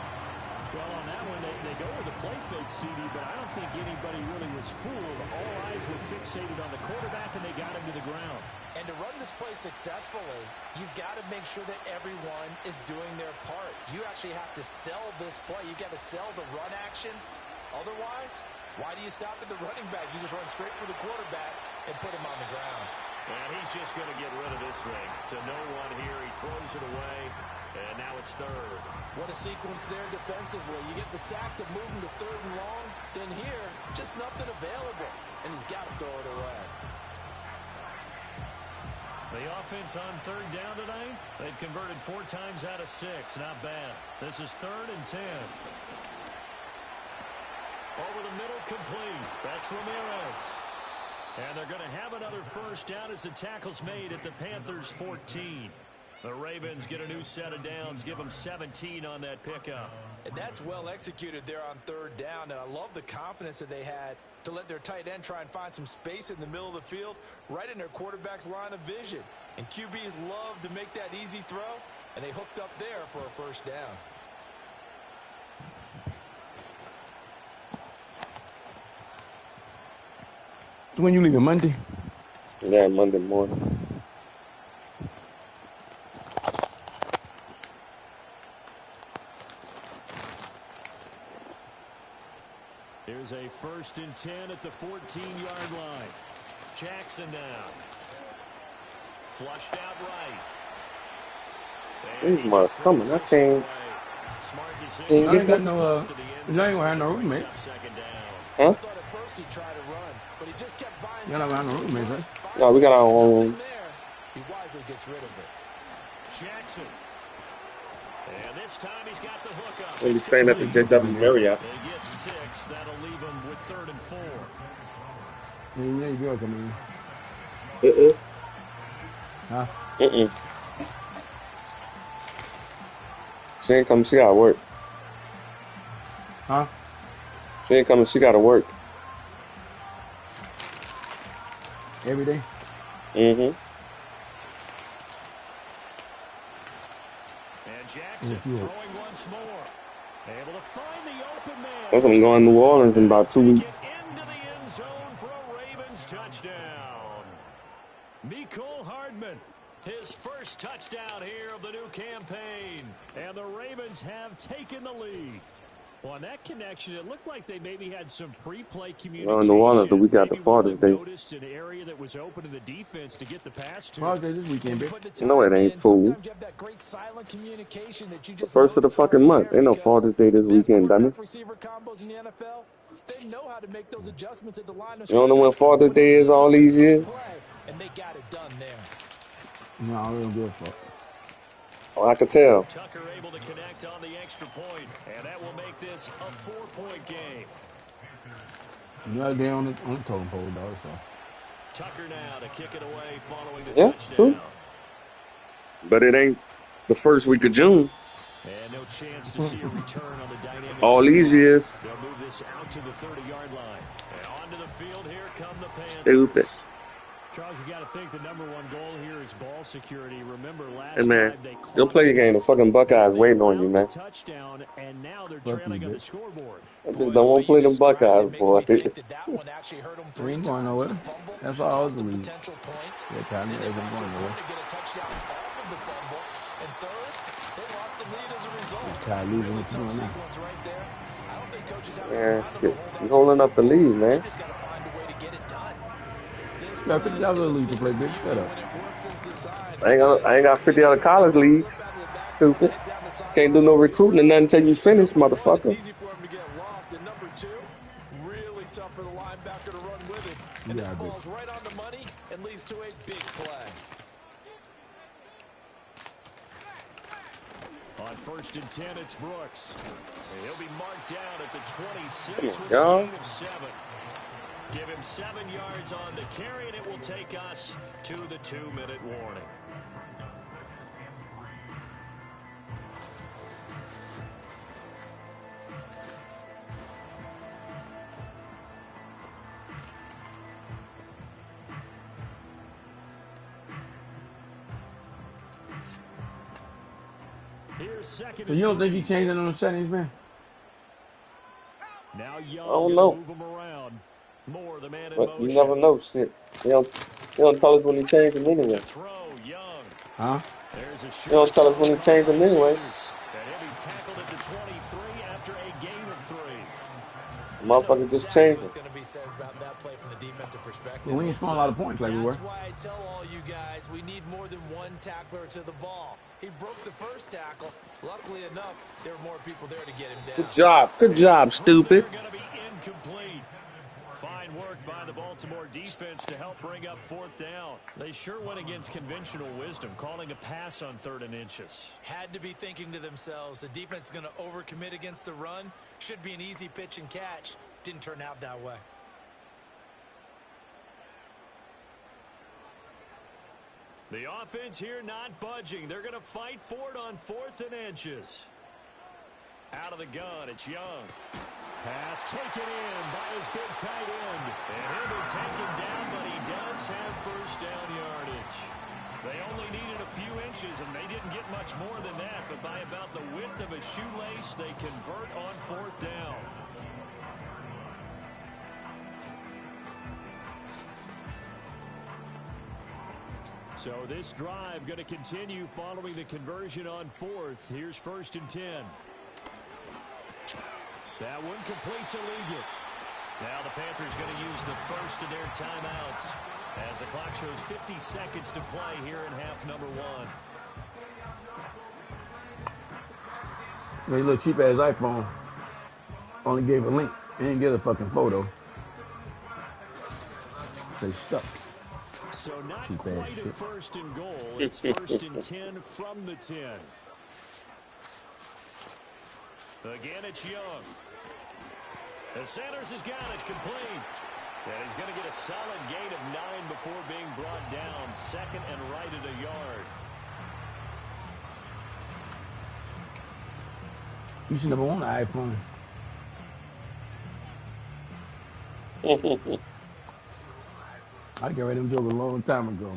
Well, on that one, they go with the play fake, CD, but I don't think anybody really was fooled. All eyes were fixated on the quarterback, and they got him to the ground. And to run this play successfully, you've got to make sure that everyone is doing their part. You actually have to sell this play. You've got to sell the run action. Otherwise, why do you stop at the running back? You just run straight for the quarterback and put him on the ground. And he's just going to get rid of this thing. To no one here, he throws it away, and now it's third. What a sequence there defensively. You get the sack to move him to third and long. Then here, just nothing available. And he's got to throw it away. The offense on third down tonight, they've converted 4 times out of 6. Not bad. This is 3rd and 10. Over the middle, complete. That's Ramirez. And they're going to have another first down as the tackle's made at the Panthers' 14. The Ravens get a new set of downs, give them 17 on that pickup. And that's well executed there on third down, and I love the confidence that they had to let their tight end try and find some space in the middle of the field, right in their quarterback's line of vision. And QBs love to make that easy throw, and they hooked up there for a first down. When you leaving, Monday? Yeah, Monday morning. Here's a 1st and 10 at the 14-yard line. Jackson down. Flushed out right. These must coming. I can't. Smart Can't decision. get that. No, you ain't gonna have no roommate. Huh? I thought at first he tried to run, but he just kept buying You're not gonna have no roommates, right? No, we got our own room. He wisely gets rid of it. Jackson. And this time he's got the hook up. We'll be staying at the JW Marriott. They get 6. That'll leave him with 3rd and 4. Yeah, you girl coming Uh-uh. Huh? Uh-uh. She ain't coming. She gotta work. Huh? She ain't coming. She gotta work. Every day? Mm-hmm. And Jackson throwing once more. Able to find the open man. That's I'm going to New Orleans in about 2 weeks. Get into the end zone for a Ravens touchdown. Mecole Hardman, his first touchdown here of the new campaign. And the Ravens have taken the lead. Well, on that connection, it looked like they maybe had some pre-play communication. No, New Orleans, the week after Father's Day. Noticed an area that was open to the defense to get the pass to. Father's Day this weekend, bitch. No, it ain't, fool. Sometimes you have that great silent communication that you The just first of the fucking month. Ain't no Father's Day this weekend, dummy. Receiver combos in the NFL, they know how to make those adjustments at the line of You don't know when Father's Day is all these years? and they got it done there. No, I don't give a fuck. Oh, I can tell. Tucker able to connect on the extra point, and that will make this a 4-point game. No, they on the totem pole, dog. So. Tucker now to kick it away following the touchdown. True. But it ain't the first week of June. And no chance to see a return on the dynamic. All these years. They'll move this out to the 30-yard line. And onto the field, here come the Panthers. Stupid. Charles, you got to think the number one goal here is ball security. Remember last Hey, man, time they don't play your game. The fucking Buckeyes waiting on you, man. Touchdown, and now they're trailing on the scoreboard. I just don't want to play them Buckeyes, boy. They ain't going nowhere. That's all I was believing. Yeah, Tommy, they ain't going nowhere. Ty losing what you doing now. Man, shit. You holding up the lead, man. You got $50 a league to play, bitch. Shut up. I ain't got 50 other college leagues. Stupid. Can't do no recruiting or nothing until you finish, motherfucker. Really tough for the linebacker to run with it. And this ball's right on the money and leads to a big play. On 1st and 10, it's Brooks. He'll be marked down at the 26 with a gain of 7. Give him 7 yards on the carry, and it will take us to the 2-minute warning. Here's second. So you don't think he changed it on the settings, man? Now Young I don't know. move him around. More the man in But motion. you never know, shit. He don't tell us when he changed them anyway. Throw, Young. Huh? There's a He don't tell us when he changed them anyway. And he'll be tackled at the 23 after a gain of 3. The motherfucker just changed What's them. going to be said about that play from the defensive perspective? Well, we ain't scoring a lot of points like we were. That's why I tell all you guys we need more than one tackler to the ball. He broke the first tackle. Luckily enough, there were more people there to get him down. Good job. Good job, stupid. They're going to be incomplete. Fine work by the Baltimore defense to help bring up 4th down. They sure went against conventional wisdom, calling a pass on 3rd and inches. Had to be thinking to themselves, the defense is going to overcommit against the run. Should be an easy pitch and catch. Didn't turn out that way. The offense here not budging. They're going to fight for it on 4th and inches. Out of the gun, it's Young. Pass taken in by his big tight end. And he'll be taken down, but he does have 1st down yardage. They only needed a few inches, and they didn't get much more than that. But by about the width of a shoelace, they convert on 4th down. So this drive going to continue following the conversion on 4th. Here's 1st and 10. That one complete to Ligon. Now the Panthers going to use the first of their timeouts as the clock shows 50 seconds to play here in half number 1. Your little cheap ass iPhone only gave a link. He didn't get a fucking photo. Say stuck. So not cheap quite a shit. 1st and goal. It's 1st and 10 from the 10. Again, it's Young. The Sanders has got it complete. And he's going to get a solid gain of 9 before being brought down. 2nd and right at a yard. You should never want an iPhone. I got rid of them jokes a long time ago.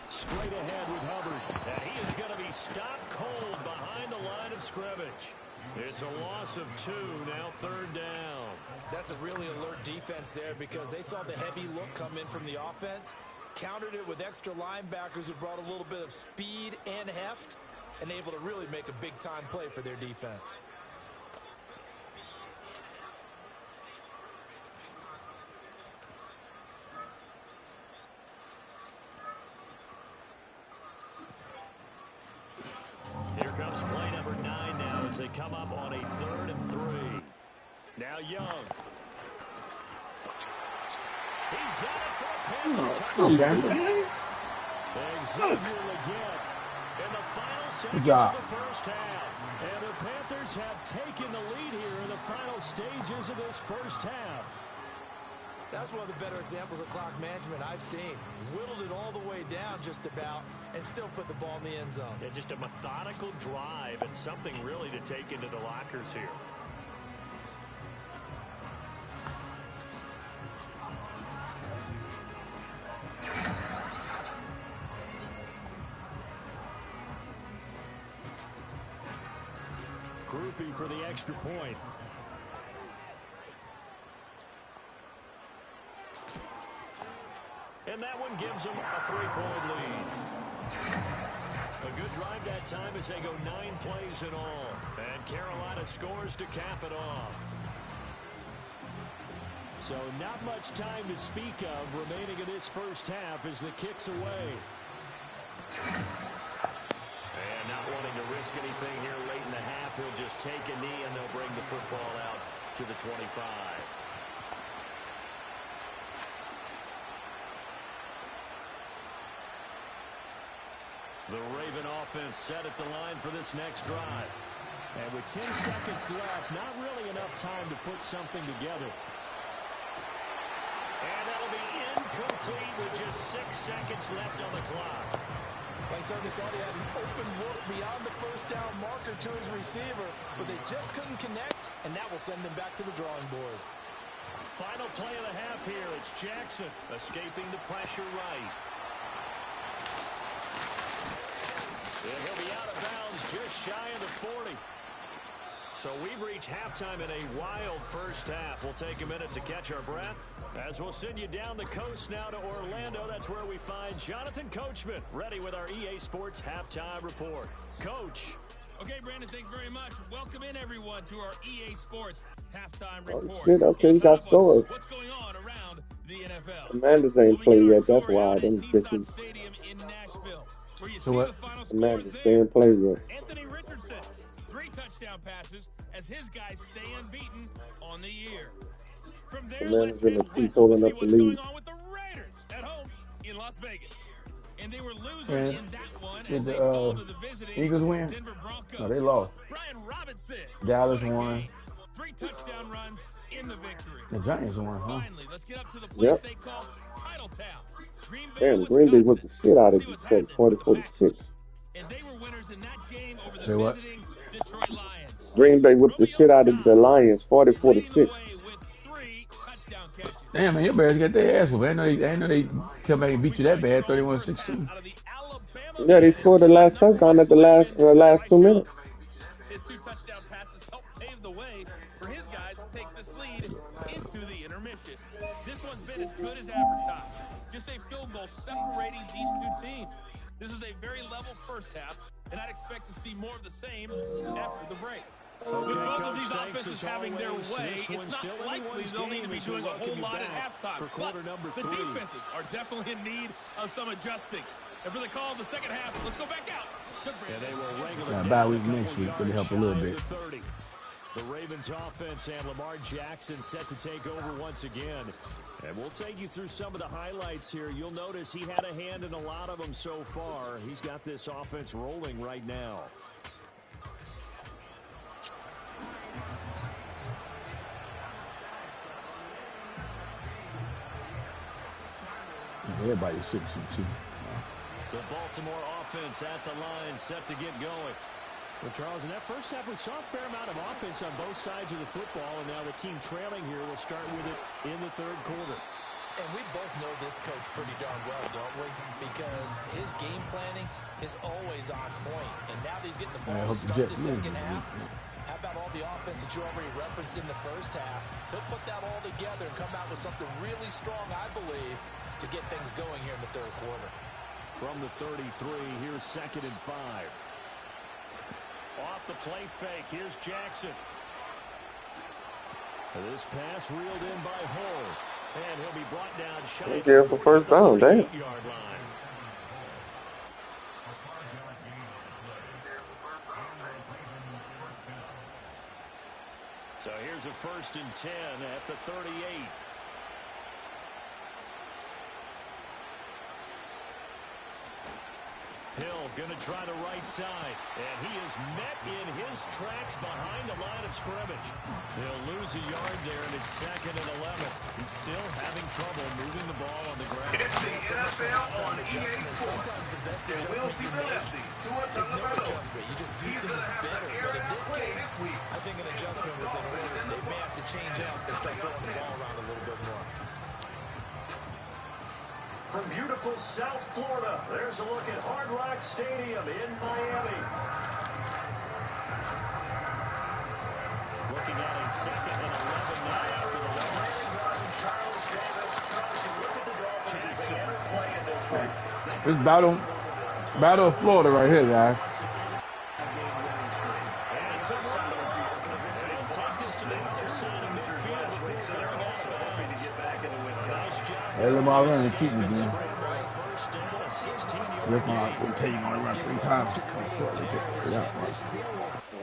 Straight ahead with Hubbard. And he is going to be stopped cold behind the line of scrimmage. It's a loss of 2, now 3rd down. That's a really alert defense there because they saw the heavy look come in from the offense, countered it with extra linebackers who brought a little bit of speed and heft, and able to really make a big-time play for their defense. Here comes play number 9 now as they come up on a 3rd and 3. Now Young. He's got it for a Panther touchdown. Xavier Legette in the final seconds of the first half. And the Panthers have taken the lead here in the final stages of this first half. That's one of the better examples of clock management I've seen. Whittled it all the way down just about and still put the ball in the end zone. Yeah, just a methodical drive and something really to take into the lockers here. Grouping for the extra point. And that one gives them a 3-point lead. A good drive that time as they go 9 plays in all. And Carolina scores to cap it off. So not much time to speak of remaining in this first half as the kick's away. And not wanting to risk anything here late in the half, he'll just take a knee and they'll bring the football out to the 25. The Raven offense set at the line for this next drive. And with 10 seconds left, not really enough time to put something together. And that'll be incomplete with just 6 seconds left on the clock. I certainly thought he had an open look beyond the first down marker to his receiver, but they just couldn't connect, and that will send them back to the drawing board. Final play of the half here. It's Jackson escaping the pressure right. And he'll be out of bounds just shy of the 40. So we've reached halftime in a wild first half. We'll take a minute to catch our breath as we'll send you down the coast now to Orlando. That's where we find Jonathan Coachman ready with our EA Sports Halftime Report. Coach. Okay, Brandon, thanks very much. Welcome in, everyone, to our EA Sports Halftime Report. Oh, shit, okay, you got scores. What's going on around the NFL? Commanders ain't played yet, that's why I didn't get you. Stadium in Nashville, where you So see what? the final Commanders scores ain't played yet. Anthony Richardson, 3 touchdown passes as his guys stay unbeaten on the year. From there, let's Commanders and head the west Chiefs to holding see up the what's lead. going on with the Raiders at home in Las Vegas. And they were losers And in that one did as they the, fall to the visiting Eagles win? Denver Broncos. No, they lost. Brian Robinson. Dallas What a won. game. 3 touchdown runs in the victory. The Giants won, huh? Finally, let's get up to the place Yep. they call Title Town. Green Bay, Damn, Green Bay whipped the shit out of See what's Detroit, happening with the 40-46. And they were winners in that game over the Say what? visiting Detroit Lions. Green Bay whipped the shit out of the Lions, Leading 40-46. the way with 3 touchdown catches. Damn, man, your Bears got their ass whooped. I didn't know they come back and beat you that bad, 31-16. Out of the Alabama Yeah, they scored the last touchdown at the last 2 minutes. His 2 touchdown passes helped pave the way for his guys to take this lead into the intermission. This one's been as good as advertised. Just a field goal separating these 2 teams. This is a very level first half, and I'd expect to see more of the same after the break. With both of these offenses having their way, it's not likely they'll need to be doing a whole lot at halftime. But the defenses are definitely in need of some adjusting. And for the call of the second half, let's go back out to Brandon. Yeah, bye week next week would help a little bit. The Ravens offense and Lamar Jackson set to take over once again. And we'll take you through some of the highlights here. You'll notice he had a hand in a lot of them so far. He's got this offense rolling right now. Everybody's 6-2. The Baltimore offense at the line, set to get going. Well, Charles, in that first half, we saw a fair amount of offense on both sides of the football, and now the team trailing here will start with it in the 3rd quarter. And we both know this coach pretty darn well, don't we? Because his game planning is always on point. And now that he's getting the ball to start the second half, how about all the offense that you already referenced in the first half? He'll put that all together and come out with something really strong, I believe, to get things going here in the 3rd quarter. From the 33, here's 2nd and 5. Off the play fake. Here's Jackson. This pass reeled in by Hull. And he'll be brought down shy. He gave us a first down, damn. Yard line. So here's a 1st and 10 at the 38. Hill going to try the right side. And he is met in his tracks behind the line of scrimmage. He'll lose a yard there, and it's 2nd and 11. He's still having trouble moving the ball on the ground. Sometimes the best adjustment you make is no adjustment. You just do things better. But in this case, I think an adjustment was in order. They may have to change up and start throwing the ball around a little bit more. From beautiful South Florida, there's a look at Hard Rock Stadium in Miami. Looking at a 2nd and 11 now after the loss. It's battle of Florida right here, guys. And it's a run. They'll take this to the other side of midfield before going out of bounds. Nice job. Hey, Lamar running keep me, man. First down, a 16-yard Look, Lamar, I'm telling you, I'm run 3 times.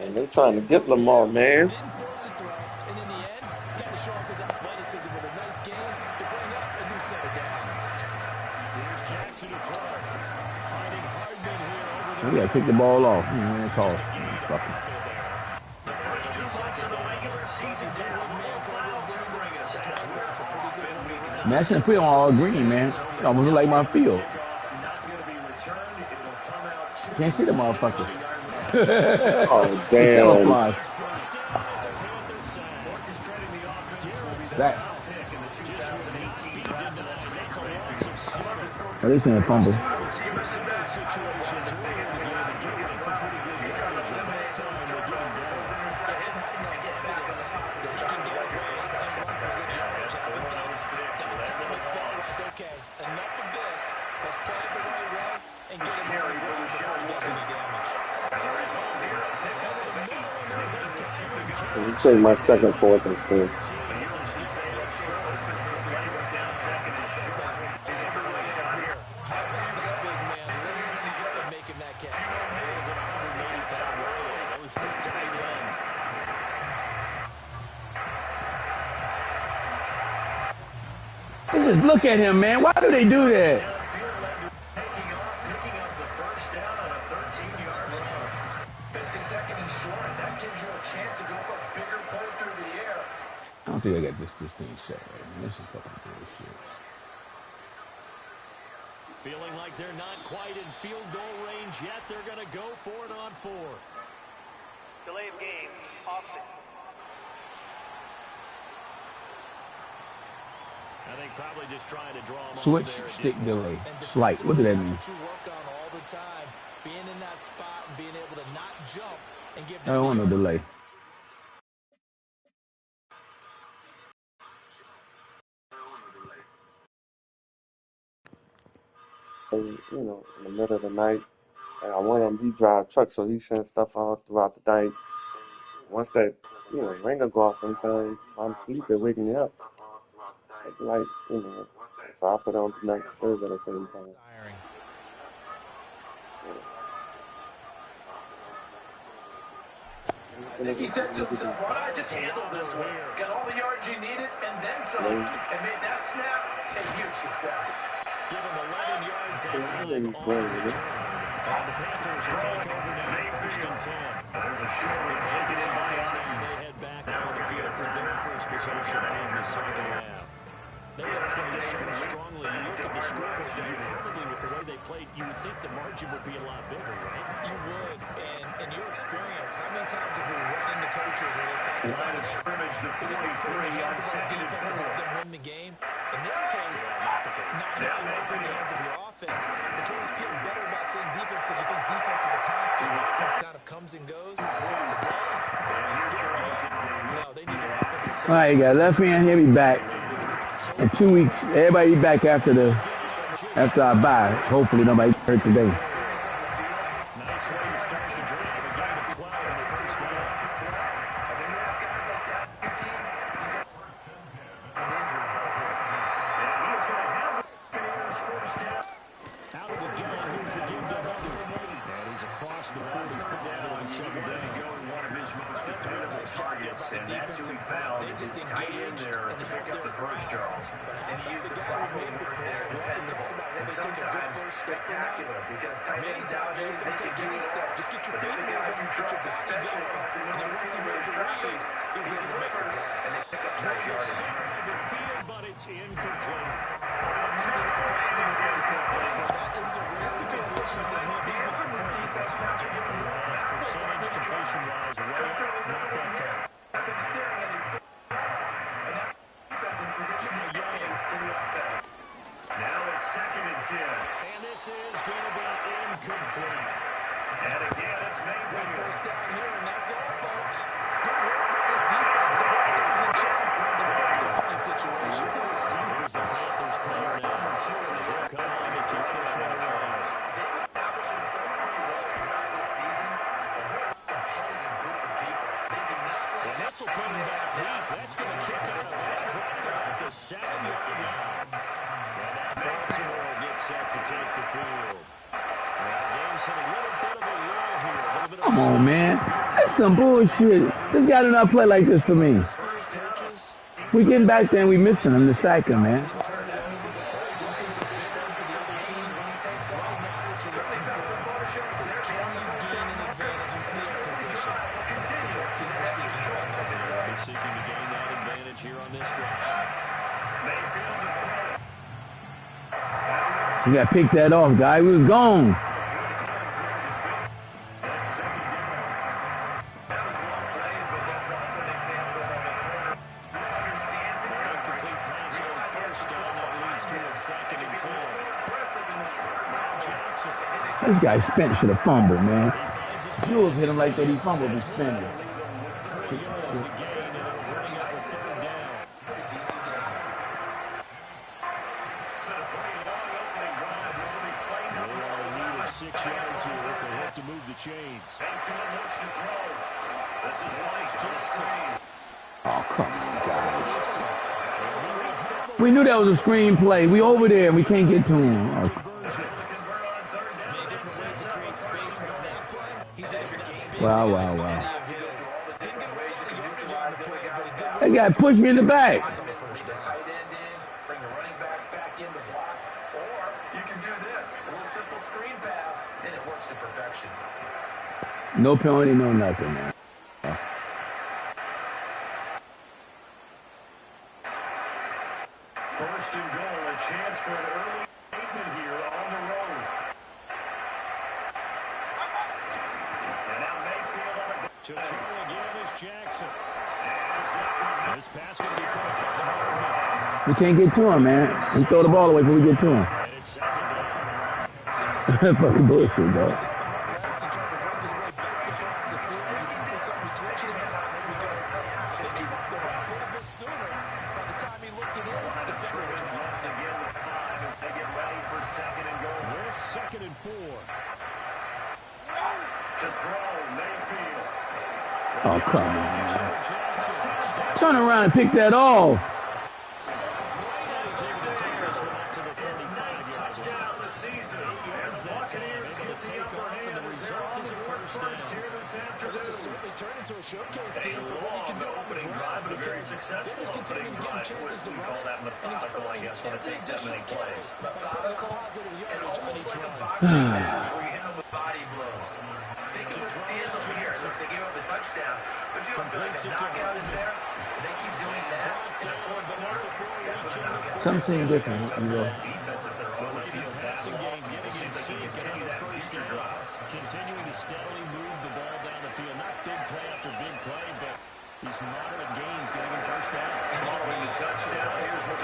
And they're trying to get Lamar, man. Didn't force a throw, and in the end, got to show off his athleticism with a nice game to bring up a new set of downs. Here's Jackson to throw. Finding Hardman here over We gotta take the ball off. Man, it's all fucking. Man, I shouldn't put on all green, man. It almost look like my field. Can't see the motherfucker. Oh, damn. That. At least in a fumble. Enough of this. Let's play it the right way and get him on the ground before he does any damage. Let me take my 2nd, 4th, and 5th. Just look at him, man. Why do they do that? I don't think I got this thing set right, man. This is fucking bullshit. Feeling like they're not quite in field goal range yet. They're going to go for it on 4th. Delay of game, offense. I think probably just trying to draw them Switch off there. stick delay. Slight. What did that mean? That's what you work on all the time. Being in that spot and being able to not jump and give I don't want no delay. You know, in the middle of the night. And I want him, he drive trucks, so he sends stuff out throughout the night. Once that, ringer go off sometimes, I'm sleeping, waking me up. Like, so I put on the night disturb at the same time. He said to himself, why not just handle this one? Got all the yards you needed and then some. And made that snap a huge success. Give him 11 yards that time on return. And the Panthers will take over now, 1st and 10. The Panthers offense now, they head back on the field for their first possession in the 2nd half. They have played so strongly. You look at the scoreboard, probably with the way they played, you would think the margin would be a lot bigger, right? You would. And in your experience, how many times have we run into coaches where they've talked about it? We just want to put in the hands of our defense and help them win the game. In this case, not only want to put in the hands of your offense, but you always feel better about saying defense because you think defense is a constant. Offense kind of comes and goes. Today, this game, no, they need their offense to stay. All right, guys. Left hand, he'll be back in 2 weeks. Everybody be back after I bye. Hopefully nobody hurt today. Nice way to start the drive. A gain of 12 across the 45. It'll be second down. That's a real nice job there by the defensive front. They just engaged and held their ground. But how about the guy who made the play? We often talk about when they take a good first step or not. Many times you just don't take any step. Just get your feet moving, get your body going. And then once he made the read, he was able to make the play. Trying to center of the field, but it's incomplete. I see the surprise in the face there, but that is a rare completion from him. He's been on point this entire game. His percentage completion-wise way up, not that time. Now it's 2nd and 10. And this is going to be incomplete. And again, it's One Mayfield. first down here, and that's all, folks. Good work by this defense to hold things in check and force a punting situation. Here's the Panthers player now. As they'll come in to keep this one alive. And this will put him back deep. That's going to kick out of bounds right about the 7-yard line. And now Baltimore gets set to take the field. Well, the game's hit a little bit of a lull here. A little bit of Come on, man. That's some bullshit. This guy do not play like this for me. We getting back there and we missing him to sack him, man. Seeking to gain that advantage here on this drive. You got to pick that off, guy. We was gone. Incomplete pass on first down. That leads to a 2nd and 10. Jackson. This guy spent should have fumbled, man. Jules hit him like that. He fumbled and spent it. 30 yards the gain, and it'll bring up a 3rd down. They are in need of 6 yards here if they hope to move the chains. Jackson. Oh, come on, guys. We knew that was a screenplay. We over there and we can't get to him. Oh. Many different ways to create space, but on that play, he did it with that big Wow. body of his. Didn't get a lot of yardage on the play, but he did That guy pushed me in the back. on the first down. Bring the running backs back in the block. Or you can do this. A little simple screen pass, and it works to perfection. No penalty, no nothing, man. First and goal, a chance for an early statement here on the road. And now Mayfield on the To throw again is Jackson. This pass going to be caught by Hardman. We can't get to him, man. We throw the ball away before we get to him. And it's 2nd down. Fucking bullshit, bro. To try to work his way back across the field. He probably saw me twitching about it because I think he would go a little bit sooner. By the time he looked it in, the defender was behind him. again with 5 as they get ready for 2nd and goal. This 2nd and 4. To throw, Mayfield. Oh, come on, man. Jackson. Turn around and pick that off. He's able to take this one up to the 35-yard line. Down the season. 8 yards that time, able to take off, and the result is a first down. Well, this has certainly turned into a showcase game for what he can do on the ground because they're just continuing to give him chances to run it, and he's earning every additional carry by putting up positive yardage on each run. Where you hit them with body blows. They can withstand them here. Look, they gave up the touchdown. But you don't feel like a knockout is there. They keep doing that. In the fourth quarter, Something different, you know. defenses that are on the field Passing game getting in sync and on the first down. Continuing to steadily move the ball down the field. Not big play after big play, but these moderate gains getting in first downs. If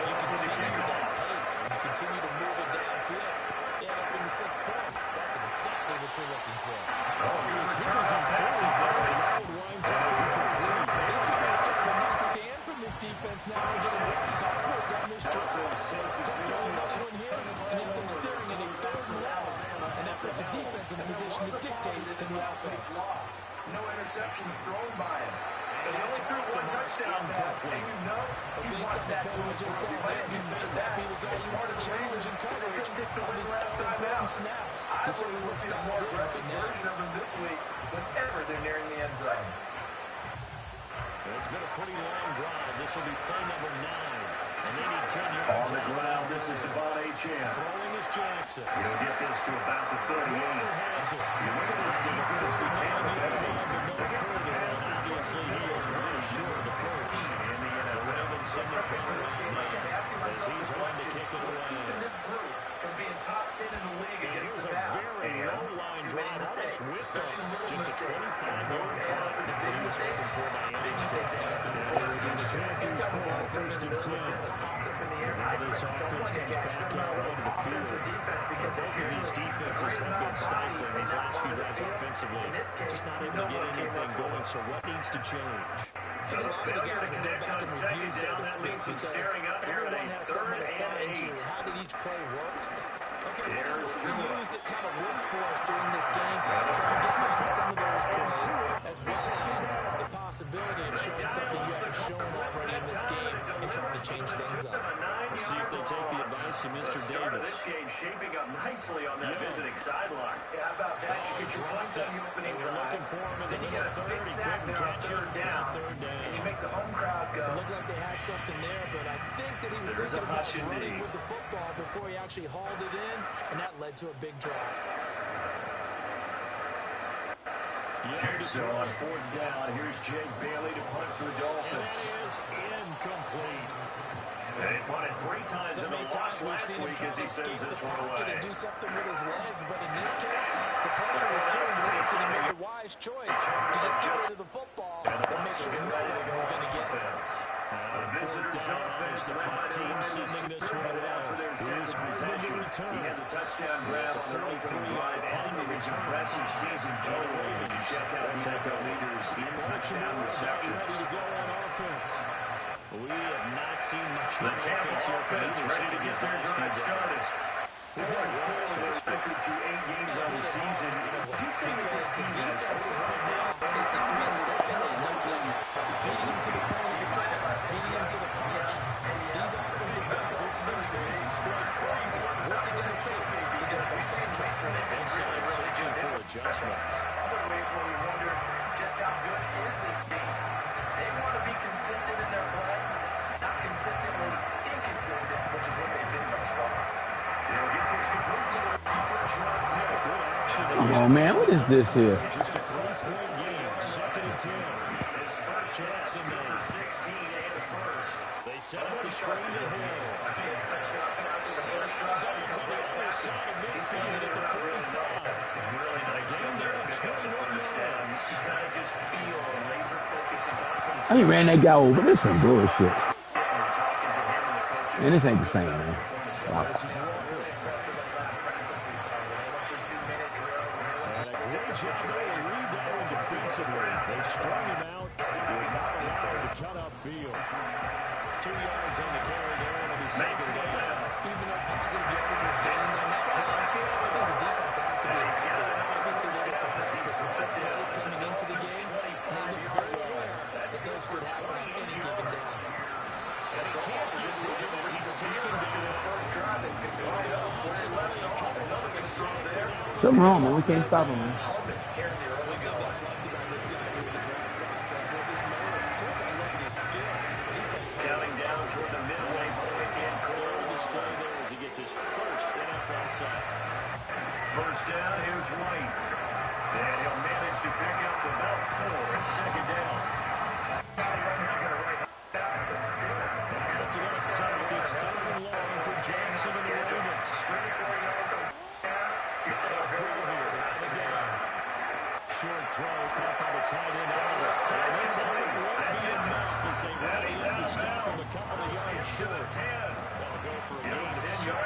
you continue that pace and you continue to move it downfield, end up into 6 points. That's exactly what you're looking for. He was in full there, and now it winds up incomplete. This defense starting to not stand from this defense now and getting backwards on this drive. Comfortably not one here, and yet they're staring at a 3rd and long. And that puts the defense in a position to dictate to the offense. No interceptions thrown by him. But he only threw 1 touchdown pass. Maybe no. But based on the play we just saw there, you may not be the guy you want to challenge in coverage on these important snaps. He certainly looks dialed in right now. Whenever they're nearing the end zone. It's been a pretty long drive. This will be play number 9. And they need 10 yards. On the ground, this is Devon A. Chan. Throwing is Jackson. He'll get this to about the 38. Has it. You look at this defense. 49-yard line, but no further. And obviously he is well short of the first. The Ravens send their punter on now as he's on to kick it away. And here's a very low line drive, almost whiffed on. Just a 25-yard punt. Not what he was hoping for by any stretch. Now the Panthers ball first and 10. Now this offense comes back out onto the field. Both of these defenses have been stifling these last few drives offensively. Just not able to get anything going, so what needs to change? I think a lot of the guys will go back and review, so to speak, because everyone has someone assigned to how did each play work. Okay, what do we use that kind of worked for us during this game? Try to get back some of those plays, as well as the possibility of showing something you haven't shown already in this game and trying to change things up. We'll see if they take the advice of Mr. Davis. This game shaping up nicely on that visiting sideline. How about that? You get your Dropped it. They were looking for him in the middle of third. He couldn't catch it. Now third down. And you make the home crowd go. It looked like they had something there, but I think that he was thinking about running with the football before he actually hauled it in, and that led to a big drop. So on fourth down, here's Jake Bailey to punt for the Dolphins. And that is incomplete. They punted 3 times So in the many loss times we've last seen him week try as to he sends escape the this one pocket away. and do something with his legs, but in this case, the pressure was too intense, and he made the wise choice to just get rid of the football and make sure no one was going to get it. Fourth down as the punt team sending this one away. Here's Hardman to return. It's a 43-yard punt to return. The Ravens will take over. Baltimore not ready to go on offense. We have not seen much on offense here from either side of these last few drives. We've had a lot, so to speak. Because the defenses right now, they seem to be a step ahead, don't they? Beating them to the point of attack, beating them to the punch. These offensive guys are tinkering like crazy. What's it going to take to get back on track? Both sides searching for adjustments. Other ways where we wonder just how good is this team. They want to be consistent in their play, not consistently inconsistent, which is what they've been thus far. They'll get this complete to the first round pick. Come on, man. What is this here? Just a 3-point game, 2nd and 10. Jackson now. 16 and the first. They set up the screen to Hill. It's on the other side of midfield at the 45. A game there of 21 yards. He ran that guy over. This is some bullshit. Man, this ain't the same, man. Wow. This is Walker. And a great job there to read that one defensively. They strung him out. They're not allowed to cut upfield. 2 yards on the carry there. It'll be 2nd down. Even though positive yardage was gained on that play, I think the defense has to be happy. Obviously, they were prepared for some trick plays coming into the game, and they looked very aware that those could happen on any given down. And he can't get rid of it. He's taken down. Something wrong, man. We can't stop him, man. One thing that I liked about this guy during the draft process was his motor. Of course, I loved his skills, but he plays hard. Counting down toward the midway point and Full display there as he gets his first NFL sack. first down, here's White. And he'll manage to pick up about 4. It's 2nd down. After that sack, it's 3rd and long for Jackson and the Ravens. Short throw caught by the tight end Oliver. And this effort won't be enough as they rally up to stop him a couple of yards short. They'll go for a gain of 7.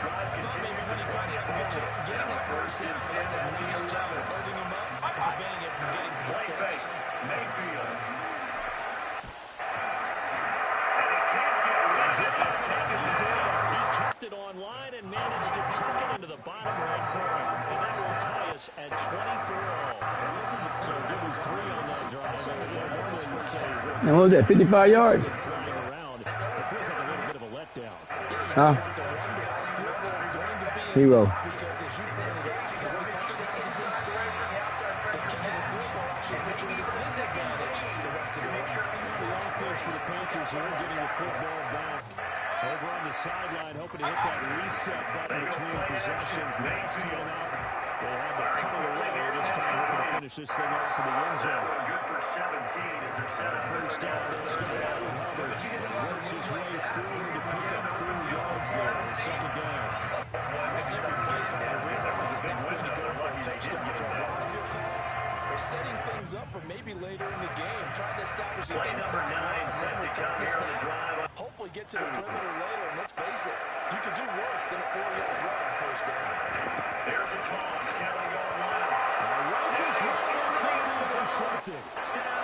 I thought maybe when he caught it, he had a good chance of getting that first down, but that's a nice job of holding him up and preventing him from getting to the sticks. Mayfield. He kept it online and managed to tuck it into the bottom right corner. And that will tie us at 24-all. So give him 3 on that drive. Normally you'd say, And what was that, 55 yards? flying around. It feels like a little bit of a letdown. Huh? Field goal's going to be Hero. Because as you pointed out, the way touchdowns have been scored, this kicking a field goal actually puts you at a disadvantage the rest of the way. The offense for the Panthers here getting the football back. Over on the sideline, hoping to hit that reset button between possessions. Last time out, they had to punt it away. This time hoping to finish this thing off in the end zone. Good for 17 as they're set up. First down, they'll start out with Hubbard. Works his way forward to pick up 4 yards there on second down. Every play caller realizes they're going to go for a touchdown. So a lot of your calls are setting things up for maybe later in the game, trying to establish an inside run with toughness now. Hopefully get to the perimeter later, and let's face it, you could do worse than a 4-yard run on first down. There's the toss. Kelly going wild. Rifles right, it's going to be intercepted.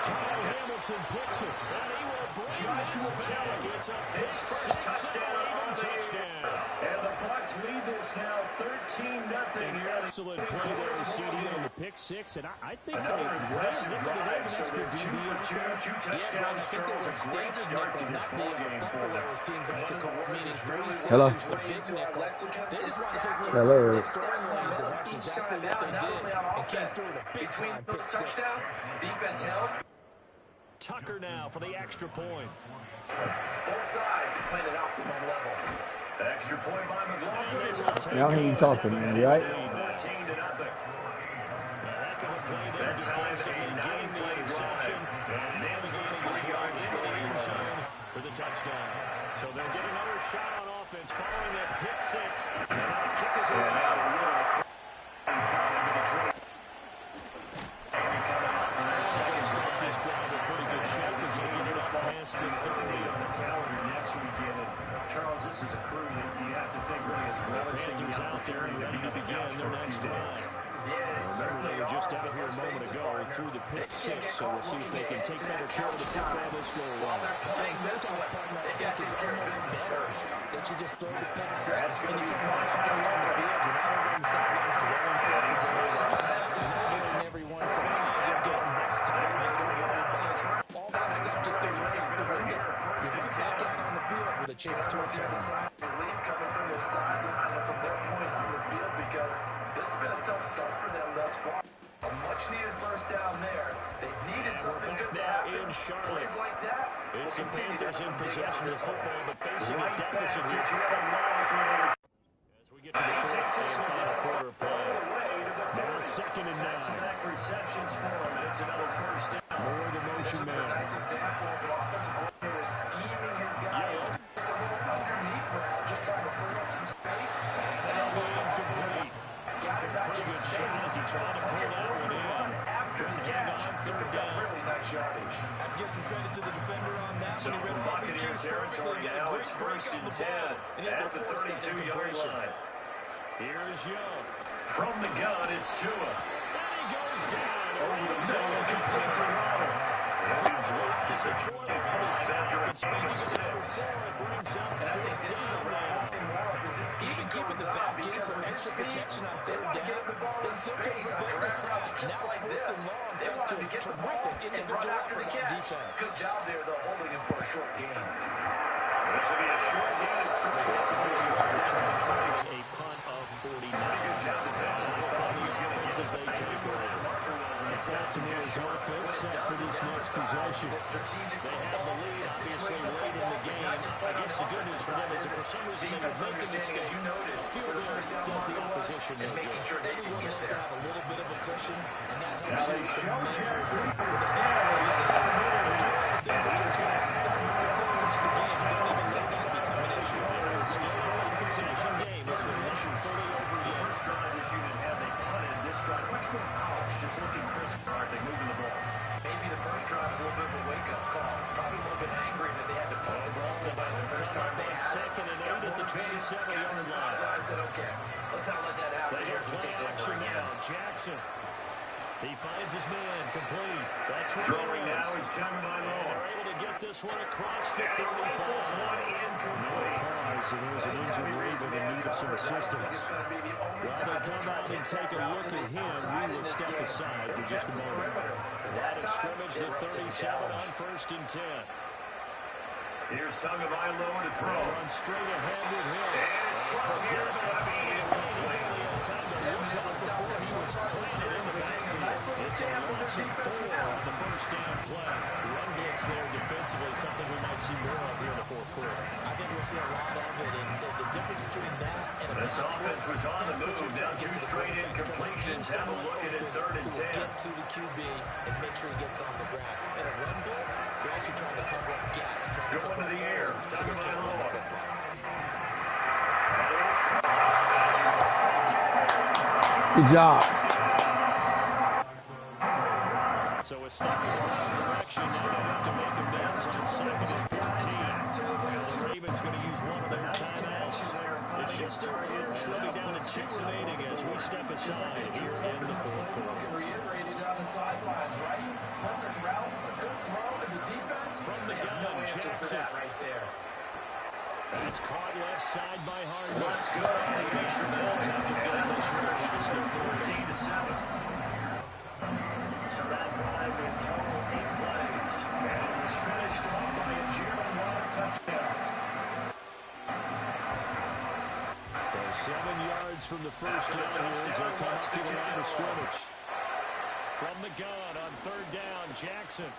Kyle Hamilton picks it, and he will bring this back. It's a pick six and a touchdown. And the Bucs lead this now 13-0 here. Excellent play there, CD on the pick six, and I think they have an extra DB out there. Yeah, Brian, I think they were standard nickel, not the buffalo as teams like to call it, meaning 30 Hello. safeties for big nickel. They just want to take a Hello. little bit of scoring lanes, and that's exactly what they did, and came through with a big-time pick six. Defense held. Tucker now for the extra point. Both sides played at optimum level. Extra point by McLaughlin. Y'all hear you talking, man, you right? 14-0. Heck of a play there defensively, getting the interception, navigating his way into the end zone for the touchdown. So they'll get another shot on offense following that pick six. And that kick is away. They're going to start this drive in pretty good shape as they get it up past the 30. Charles, this is a crew you have to think really is relishing. Panthers out there and ready to begin their next drive. Remember, they were just out here a moment ago through the pick six, so we'll see if they can take better care of the football this go around. Sometimes, partner, I think it's almost better that you just throw the pick six and you come right back out on the field. You're not over on the sidelines to rolling for the goal. You're not hearing everyone say, you're getting next time, and don't worry about it. All that stuff just goes right out the window. You're right back out on the field with a chance to return. The lead coming from the sideline and from their point on the field because this has been a tough start for them thus far. A much-needed first down there. They needed something good to happen. In Charlotte, Plays like that. it's the Panthers in possession of the football, but facing a deficit here. As we get to the fourth and final quarter play. Now second and 9. Select receptions for him, and it's another first down. More of the motion man. Nice example of an offensive coordinator scheming his guys underneath now, just trying to free up some space. Incomplete. Took a pretty good shot as he tried to pull that one in. Couldn't hang on third down. Really nice yardage. I'd give some credit to the defender on that when he read all his keys perfectly, got a great break on the ball, and able to force that incompletion. Here's Young. From the gun, it's Tua. And he goes down. Drops it for him on the sack. And speaking of number 4, it brings up fourth down now. Even keeping the back in for extra protection on third down, they still couldn't prevent the sack. Now it's fourth and long thanks to a terrific individual effort on defense. Good job there, though, holding him for a short gain. This will be a short gain. It's a 40-yard return. A punt of 49. Good job, As they take over. Baltimore's offense set for this next possession. They have the lead, obviously, late in the game. I guess the good news for them is if for some reason they would make a mistake, a field goal does the opposition no good. Everyone loves to have a little bit of a cushion, and that helps you immeasurably. But the bottom of it is, do all the things that you're doing. Don't want to close out the game. Don't even let that become an issue. It's still a one-possession game. This one not fully over yet. This unit has a punted. This drive much more polished, just looking crisp. Aren't they moving the ball? Maybe the first drive was a little bit of a wake-up call. Probably a little bit angry that they had to punt the ball. On second and 8 at the 27-yard line. I said, okay, let's not let that happen. They are playing action now. Jackson. He finds his man complete. That's Throwing now Ramirez. is Kevin They're able to get this one across the 35. No pause, and there's an injured Raven in need of some assistance. While they come out and take a look at him, we will step aside for just a moment. Line of scrimmage, the 37 on 1st and 10. Here's Tagovailoa to throw. Run straight ahead with him. Forget about finding a way to down play. Run blitz there defensively, something we might see more of here in the fourth quarter. I think we'll see a lot of it, and the difference between that and a pass blitz, pass blitz is trying to get to the quarterback, trying to scheme someone open who will get to the QB and make sure he gets on the ground. In a run blitz, they're actually trying to cover up gaps, trying to cover up holes so they can't run the football. Good job. So a step in the wrong direction. Now they have to make amends on 2nd and 14. Now the Ravens going to use one of their timeouts. It's just their first. They'll be down to 2 remaining as we step aside here in the fourth quarter. From the gun, Jackson. That's caught left side by Hardman. Let's go. After getting this one across the 40. So that drive in total 8 plays. And it was finished off by a Jalen Waddle touchdown. So 7 yards from the first down here as they come up to the line of scrimmage. From the gun on 3rd down, Jackson.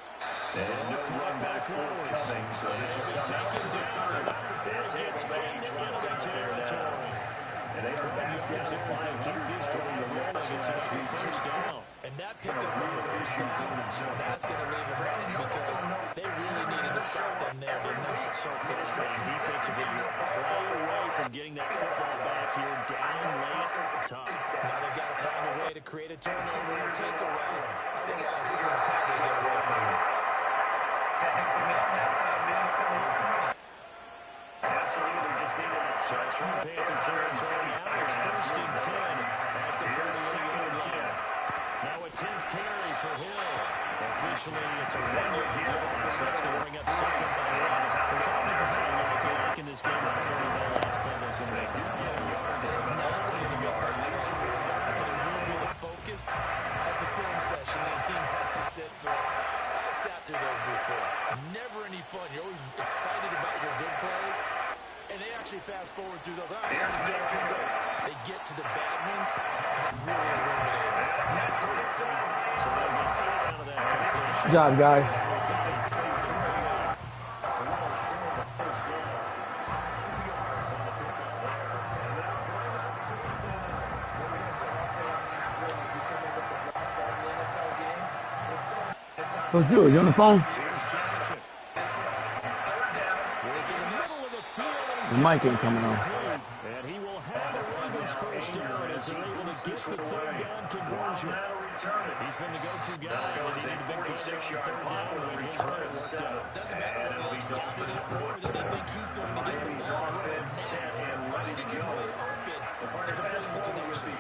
And no run back forwards. So they'll be taken down about before it gets into enemy territory. 12 yards here as they keep this drive rolling. It's about the first down. And that pickup on the first down, that's going to leave them running because they really needed to stop them there, didn't they? So frustrating defensively. You're a play away from getting that football back here down late. Tough. Now they've got to find a way to create a turnover or takeaway. Otherwise, this one will probably get away from them. So from Panther territory, now it's 1st and 10 at the 48-yard line. Now a 10th carry for Hill. Officially, it's a 1-yard loss. That's going to bring up 2nd and 11. This offense is having a to look in this game. I don't know that last play was going to make it. It's not going to make that yard, but it will be the focus of the film session that the team has to sit through. I've sat through those before. Never any fun. You're always excited about your good plays. And they actually fast forward through those. All right, that was good. They get to the bad ones and really eliminate them. Not good. So they'll get out of that completion. Good job, guys. Coach Drew, you on the phone? Here's Jackson. The mic ain't coming on. And he will have the Ravens first down as they're able to get the 3rd down conversion. He's been the go-to guy when he needed a big play there on 3rd down when his run worked out. Doesn't matter whether they scouted it or that they think he's going to get the ball. He's a knack at finding his way open and completing the connection.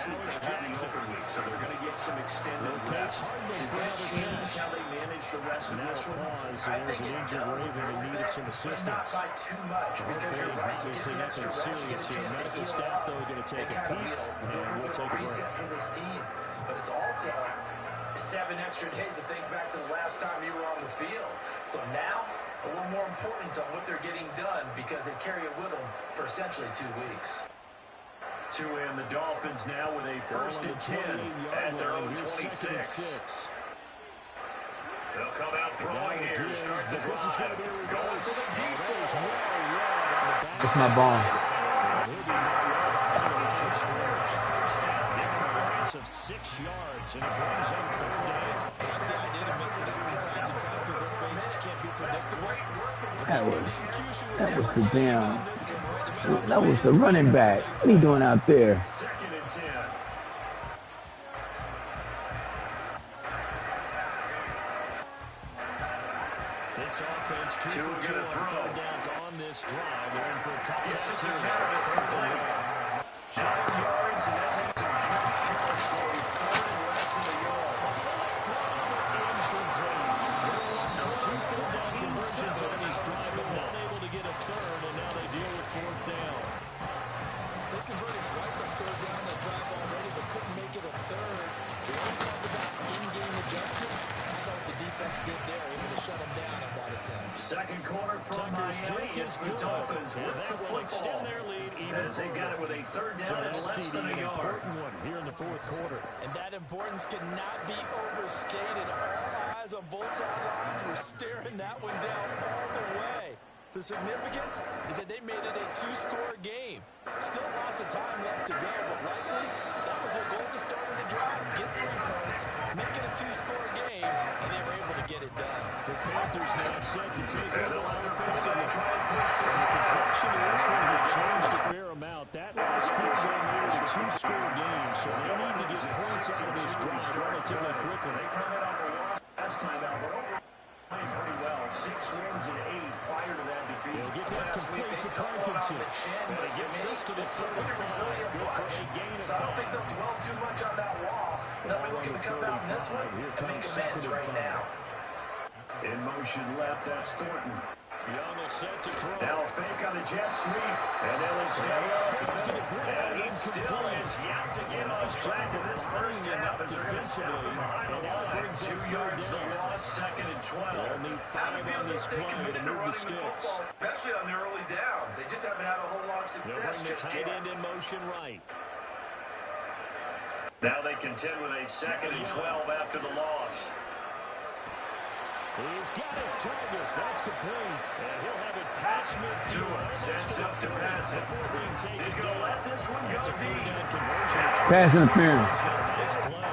Now it's Jackson. So they're going to get some extended That's Hardman for another catch. how they manage the rest of Now this one. pause. There's an injured Raven in need of some assistance. Hopefully, obviously nothing serious here. Medical staff, though, going to take a peek, and we'll take a break. But it's also 7 extra days to think back to the last time you were on the field. So now, a little more importance on what they're getting done because they carry it with them for essentially 2 weeks. To end the Dolphins now with a 1st and 10 at their own 26. They'll come out throwing here to start the This is going to be a reverse. It's my ball. Of 6 yards, and it brings up 3rd down. I like the idea to mix it up from time to time because let's face it, you can't be predictable. That was the running back. What are you doing out there? This offense 2 for 2 on 3rd downs on this drive. They're in for a tough test here. 3rd and 1. Jackson. So 2 3rd down conversions on this drive, but not able to get a 3rd, and now they deal with 4th down. They converted twice on 3rd down that drive already, but couldn't make it a 3rd. We always talk about in-game adjustments. How about what the defense did there, able to shut them down on that attempt. Second quarter from Tucker's kick is good. And that will extend their lead even they got it with a third so down and that's less than a an yard. important one here in the fourth quarter. And that importance cannot be overstated. All eyes on both sidelines were staring that one down all the way. The significance is that they made it a two-score game. Still lots of time left to go, but likely that was their goal at the start of the drive. Get 3 points, make it a two-score game, and they were able to get it done. The Panthers now set to take over offensively. And the complexion of this one has changed a fair amount. That last field goal made it a two-score game, so they need to get points out of this drive relatively quickly. They come in off a loss last time out, but overall playing pretty well. 6 wins and 8 prior to that defeat. They'll get that complete to Parkinson. And it gets this to the 35. Good for a gain of 5. I don't think they'll dwell too much on that loss. They'll be looking to come out in this one Here and comes make second amends and right 5. now. In motion left, that's Thornton. Young will set to throw. Now a fake on the jet sweep. And Ellis Fakes to the ground. and he still is yet again on track in this first half. Up defensively. And now it brings up 2 third yards for down. loss, second and 12. They'll need 5 on this play to move the sticks. Especially on the early downs. They just haven't had a whole lot of success. They'll bring the just tight yet. end in motion right. Now they contend with a second and 12 after the loss. He's got his target. That's complete. And he'll have it past midfield. Almost to the 30 before being taken down. That's a third down conversion. Pass interference. Nice play.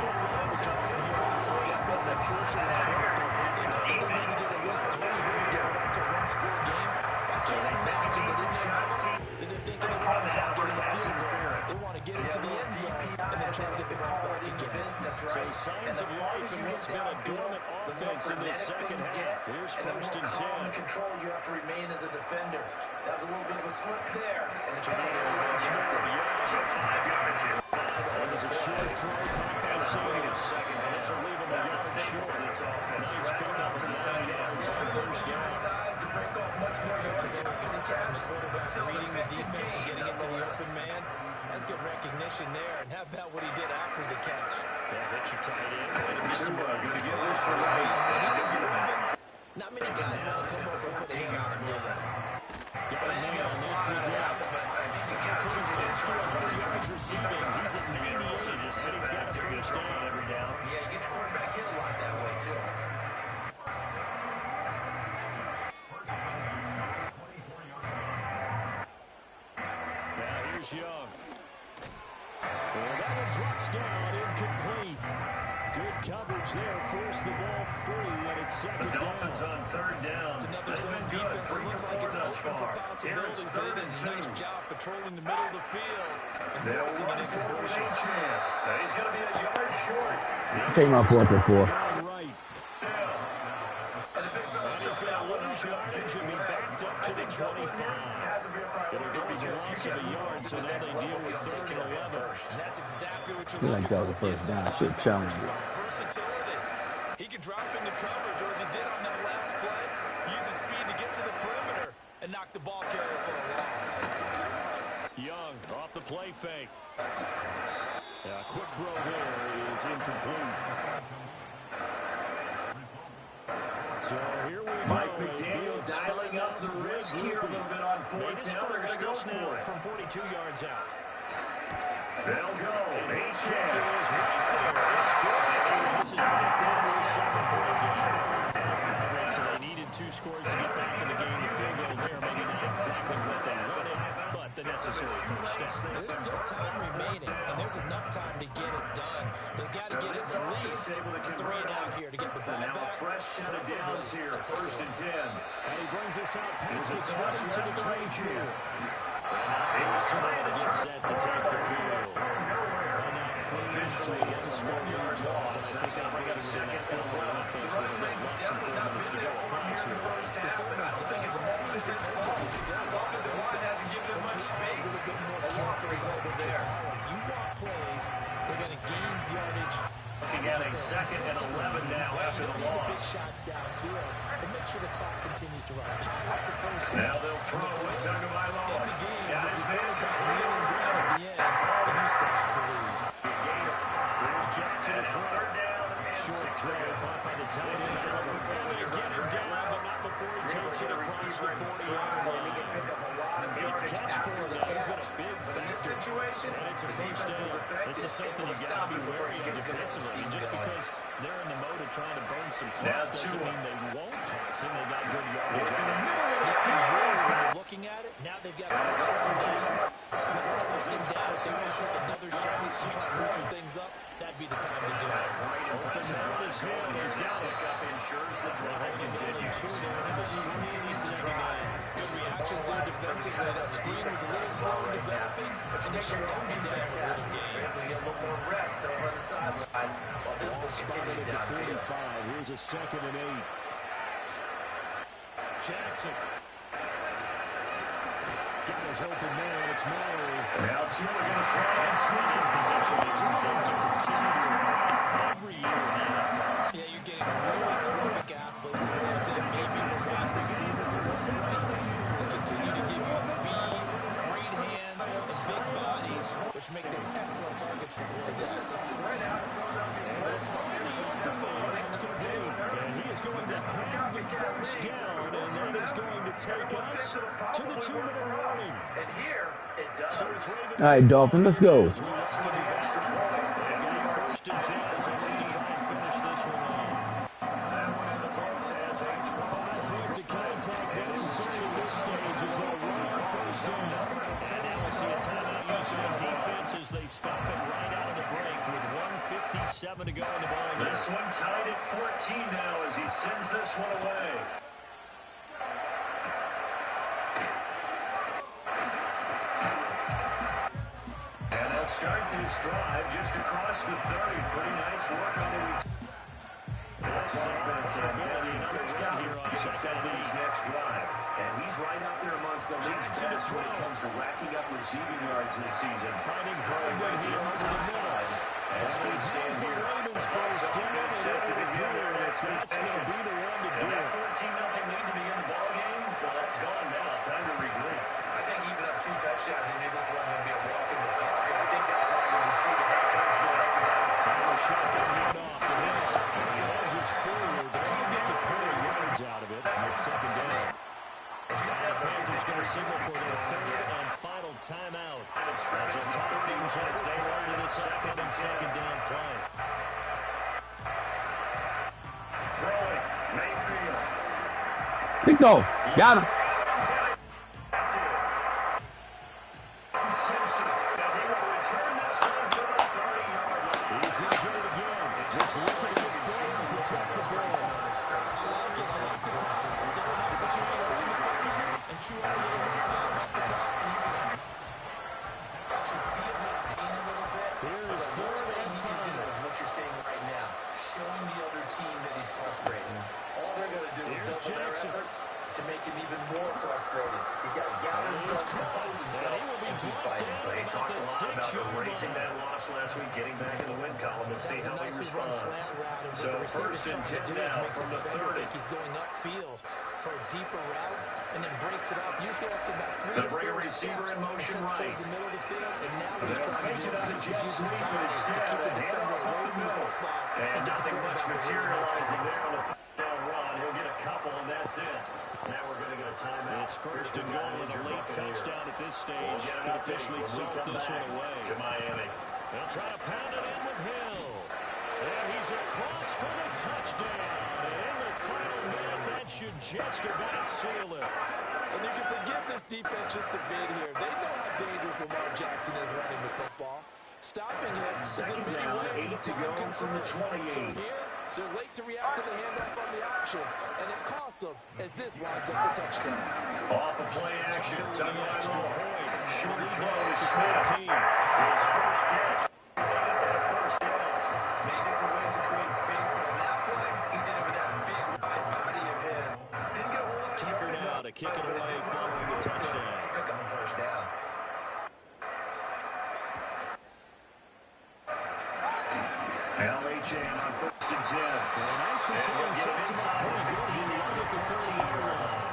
It's definitely crucial and critical. They need to get at least 3 here to get it back to a one-score game. I can't imagine they didn't have that they're thinking about getting a field goal. They want to get into the end zone and then try to get the ball back again. So signs of life in what's been a dormant offense in this second half. Here's first and 10. Control you have to remain as a defender. That was a little bit of a slip there. That was a short throw caught by Sanders. This will leave him a yard short. Nice pickup for 9 yards on first down. Coach is always hard on the quarterback, reading the defense and getting it to the open man. That's good recognition there. And how about what he did after the catch? Yeah, hit your tight end. Let him get some When he gets moving, not many guys want to come over and put a hand on him, do they? got a nail. Makes the grab. Pretty close to 100 yards receiving. He's at 98, and he's got a first down. Yeah, you get your quarterback hit a lot that way, too. Now here's Young. And that one drops down, incomplete. Good coverage there, forced the ball free, and it's second down. On third down. It's another zone defense. It looks like it's open for possibilities, but they did a nice job patrolling the middle of the field and forcing an inconversion. He's going to be a yard short. Take my 4th and 4. Right. And he's going to lose yardage and be backed up to the 25. But it goes a loss of a yard, so now they deal with third and 11. And that's exactly what you're I feel like looking that for. was first down. I should challenge it. Versatility. He can drop into coverage, or as he did on that last play, use his speed to get to the perimeter and knock the ball carrier for a loss. Young off the play fake. Quick throw there is incomplete. So here we go. Mike McDaniel dialing up the risk here a little bit on fourth down. They're going to go for it. From 42 yards out. They'll go. His kick is right there. It's good. This is back down to a 7-point game. So they needed 2 scores to get back in the game. The field goal there, maybe not exactly what they wanted, but the necessary first step. There's still time remaining, and there's enough time to get it done. They've got to get at least a 3 and out here to get the ball Now a back. fresh set of downs here. First and 10. And he brings us out past the 20 to the 24. He's Gets set to take the field. And now clean to one score lead draws. And I think that bring it within that field goal offense with a bit less than 4 minutes to go. It certainly does, and that means the playbook is still wide open. But you are a little bit more careful about what you're calling. You want plays, they're going to gain yardage. Together, second and 11 now after the You don't need the big loss. shots downfield, but make sure the clock continues to run. Pile up the first down. Now they'll throw it. Second by In law. the game, Got with his your man quarterback back. kneeling down at the end, and you still have the lead. Here's Jackson to throw. Short throw caught by the tight end. And they get him down, but not before he takes it across the 40-yard line. Big catch for him now. He's been a big factor. And it's a first down. This is something you got to be wary of defensively. And just because they're in the mode of trying to burn some clock doesn't mean they won't pass him. They got good yardage on him. Yeah, and really, when you're looking at it, now they've got first downs. But for second down, if they want to take another shot and try to loosen things up, that'd be the time to do it. Open down his head. He's got it. Two there in the screen. Second down. Good reactions there defensively. That screen was a little slow in developing, and they shut down the down with a little game. Ball spotted at the 45. Here's a 2nd and 8. Jackson. Got his open man. It's Mallory. Now two are going to try and tight end position. It just seems to continue to evolve every year in the NFL. Yeah, you're getting really terrific athletes. A lot of them maybe were wide receivers at one point. They continue to give you speed, great hands, and big bodies, which make them excellent targets for quarterbacks. That's complete. And he is going to have the first down, and that is going to take us to the 2-minute warning. And here it does. So it's Ravens. All right, Dolphin, let's go. First and 10 as they look to try and finish this one off. That one in the books as a 5 points of contact necessary at this stage as they'll run on first down. And now we'll see a timeout used on defense as they stop it right out of the break with 1:57 to go in the ball game. This one tied at 14 now as he sends this one away. And they'll start this drive just across the 30. Pretty nice work on the return. Another run here on 2nd and 8. Next drive. And he's right out there amongst the league's best when it comes to racking up receiving yards this season. Finding Herman here over the middle. And here's the Ravens first down, and it would appear that that's going to be the one to do it. 14-0 lead to begin the ball game. Well, that's gone now. Time to regroup. I think even up 2 touchdowns, they made this one be a walk in the park. And I think that's why you can see the head coach going up and down. And the shotgun handoff to him. He lunges forward, but only gets a pair of yards out of it. And it's 2nd down. The Panthers going to signal for their 3rd and final timeout as they talk things over prior to this upcoming 2nd down play. Throwing. Mayfield. Big go. Got him. Simpson. And he will return this one to the 30-yard line. He's going to get it again. Just looking to get forward and protect the ball. I like it. I like the call. Still an opportunity to run the football and chew out a little more time off the clock. Here is 3rd and 5. What you're seeing right now, showing the other team that he's frustrating. All they're going to do is double their efforts to make him even more frustrated. He's got to gather himself, compose himself, and keep fighting. He talked a lot about erasing that loss last week, getting back in the win column and see how he responds. Slant route, and So what the receiver's first and trying to 10 do is now make from the the defender 30. think he's going upfield for a deeper route, and then breaks it off, usually after about 3 They'll to 4 bring a receiver steps, in motion and cuts right. towards the middle of the field, and now what he's They'll trying to fake do it out to is jet use his sweep body to instead. keep the defender away from the football and get the nothing much quarterback a really nice materializing target. there on the down run. He'll get a couple, and that's it. Now we're going to go timeout. It's 1st and goal with a late touchdown at this stage. Could officially salt this one away. To Miami. They'll try to pound it in with Hill. And he's across for the touchdown. And in the final minute, that should just about seal it. And you can forgive this defense just a bit here. They know how dangerous Lamar Jackson is running the football. Stopping him is in many ways a prime concern. So here, they're late to react to the handoff on the option, and it costs them as this winds up the touchdown. Off a play action. Tucker with the extra point. Short Lead throw now to 14. His first catch. First down. Many different ways to create space, but on that play, he did it with that big wide body of his. Didn't get a whole lot of Tucker yardage now on to kick it away following the touchdown. Pick up a first down. LHN on 1st and 10. Well, nice return sets him up pretty good here right at the 30-yard line.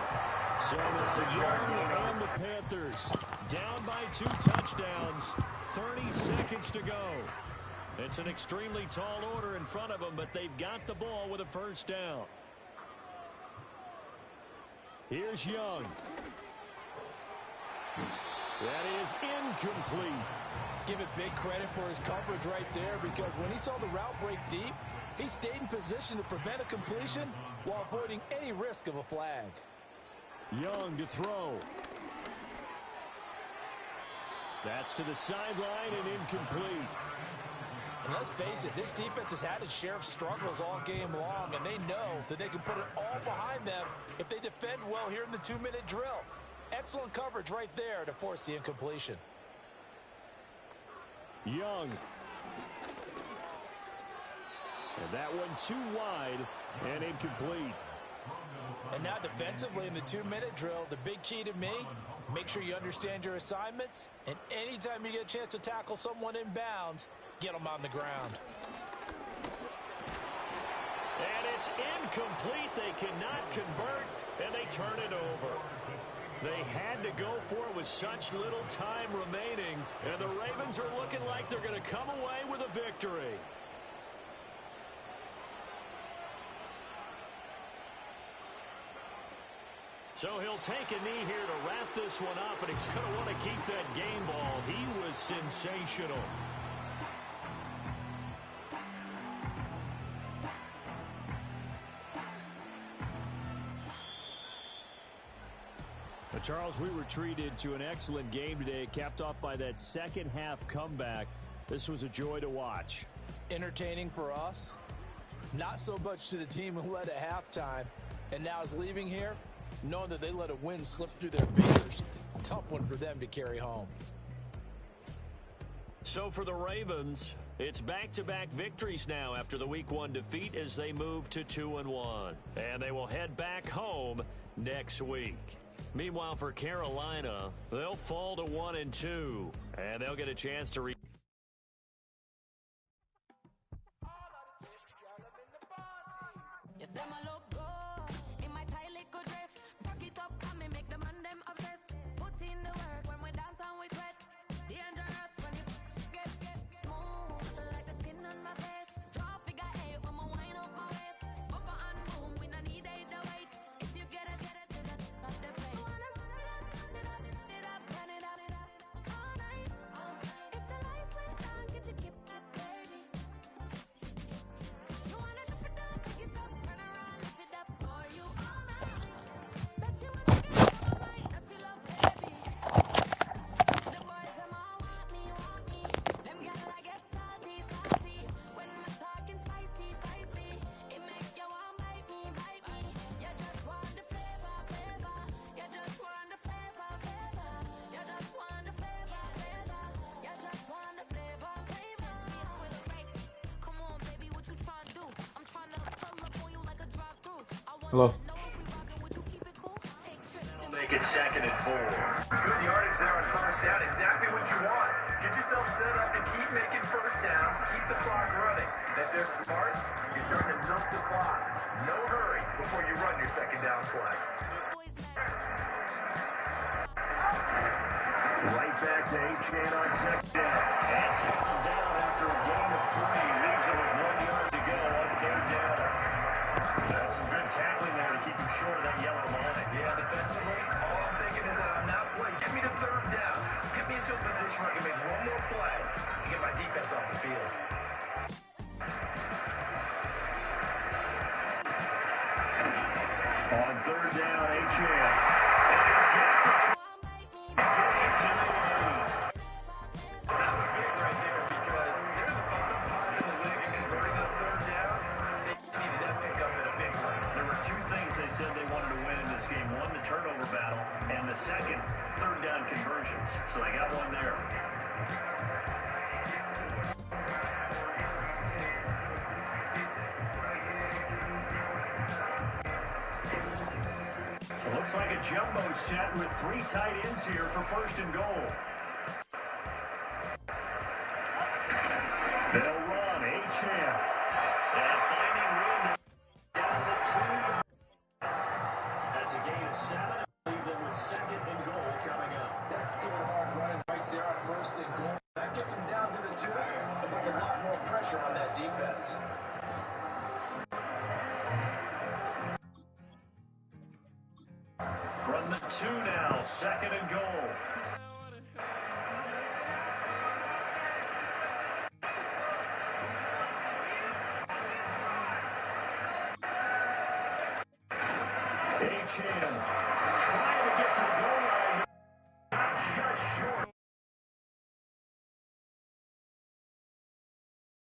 So the Young and the Panthers down by 2 touchdowns, 30 seconds to go. It's an extremely tall order in front of them, but they've got the ball with a first down. Here's Young. That is incomplete. Give it big credit for his coverage right there, because when he saw the route break deep, he stayed in position to prevent a completion while avoiding any risk of a flag. Young to throw. That's to the sideline and incomplete. And let's face it, this defense has had its share of struggles all game long, and they know that they can put it all behind them if they defend well here in the 2-minute drill. Excellent coverage right there to force the incompletion. Young. And that one too wide and incomplete. And now defensively in the 2-minute drill, the big key to me, make sure you understand your assignments, and anytime you get a chance to tackle someone in bounds, get them on the ground. And it's incomplete. They cannot convert, and they turn it over. They had to go for it with such little time remaining, and the Ravens are looking like they're going to come away with a victory. So he'll take a knee here to wrap this one up, and he's going to want to keep that game ball. He was sensational. But Charles, we were treated to an excellent game today, capped off by that second half comeback. This was a joy to watch. Entertaining for us, not so much to the team who led at halftime and now is leaving here knowing that they let a win slip through their fingers. Tough one for them to carry home. So for the Ravens, it's back-to-back victories now after the Week 1 defeat as they move to 2-1. And they will head back home next week. Meanwhile, for Carolina, they'll fall to 1-2, and they'll get a chance to Hello. Make it 2nd and 4. Good yardage there on first down. Exactly what you want. Get yourself set up and keep making first downs. Keep the clock running. If they're smart, you're starting to milk the clock. No hurry before you run your second down play. Right back to H-Man on second down. That's one down after a gain of 3. Leaves it with 1 yard to go on 3rd down. That's some good tackling there to keep him short of that yellow line. Yeah, defensively, all I'm thinking is that I'm not playing. Get me to 3rd down. Get me into a position where I can make one more play and get my defense off the field. On 3rd down, H-Man. So they got one there. It looks like a jumbo set with 3 tight ends here for 1st and goal. They'll run H-Man. And finding room down the 2. That's a gain of 7. Leave them with 2nd and goal coming up. That's good hard running right there on 1st and goal. That gets them down to the 2, but puts a lot more pressure on that defense. 2 now, 2nd and goal. H-Hand trying to get to the goal line.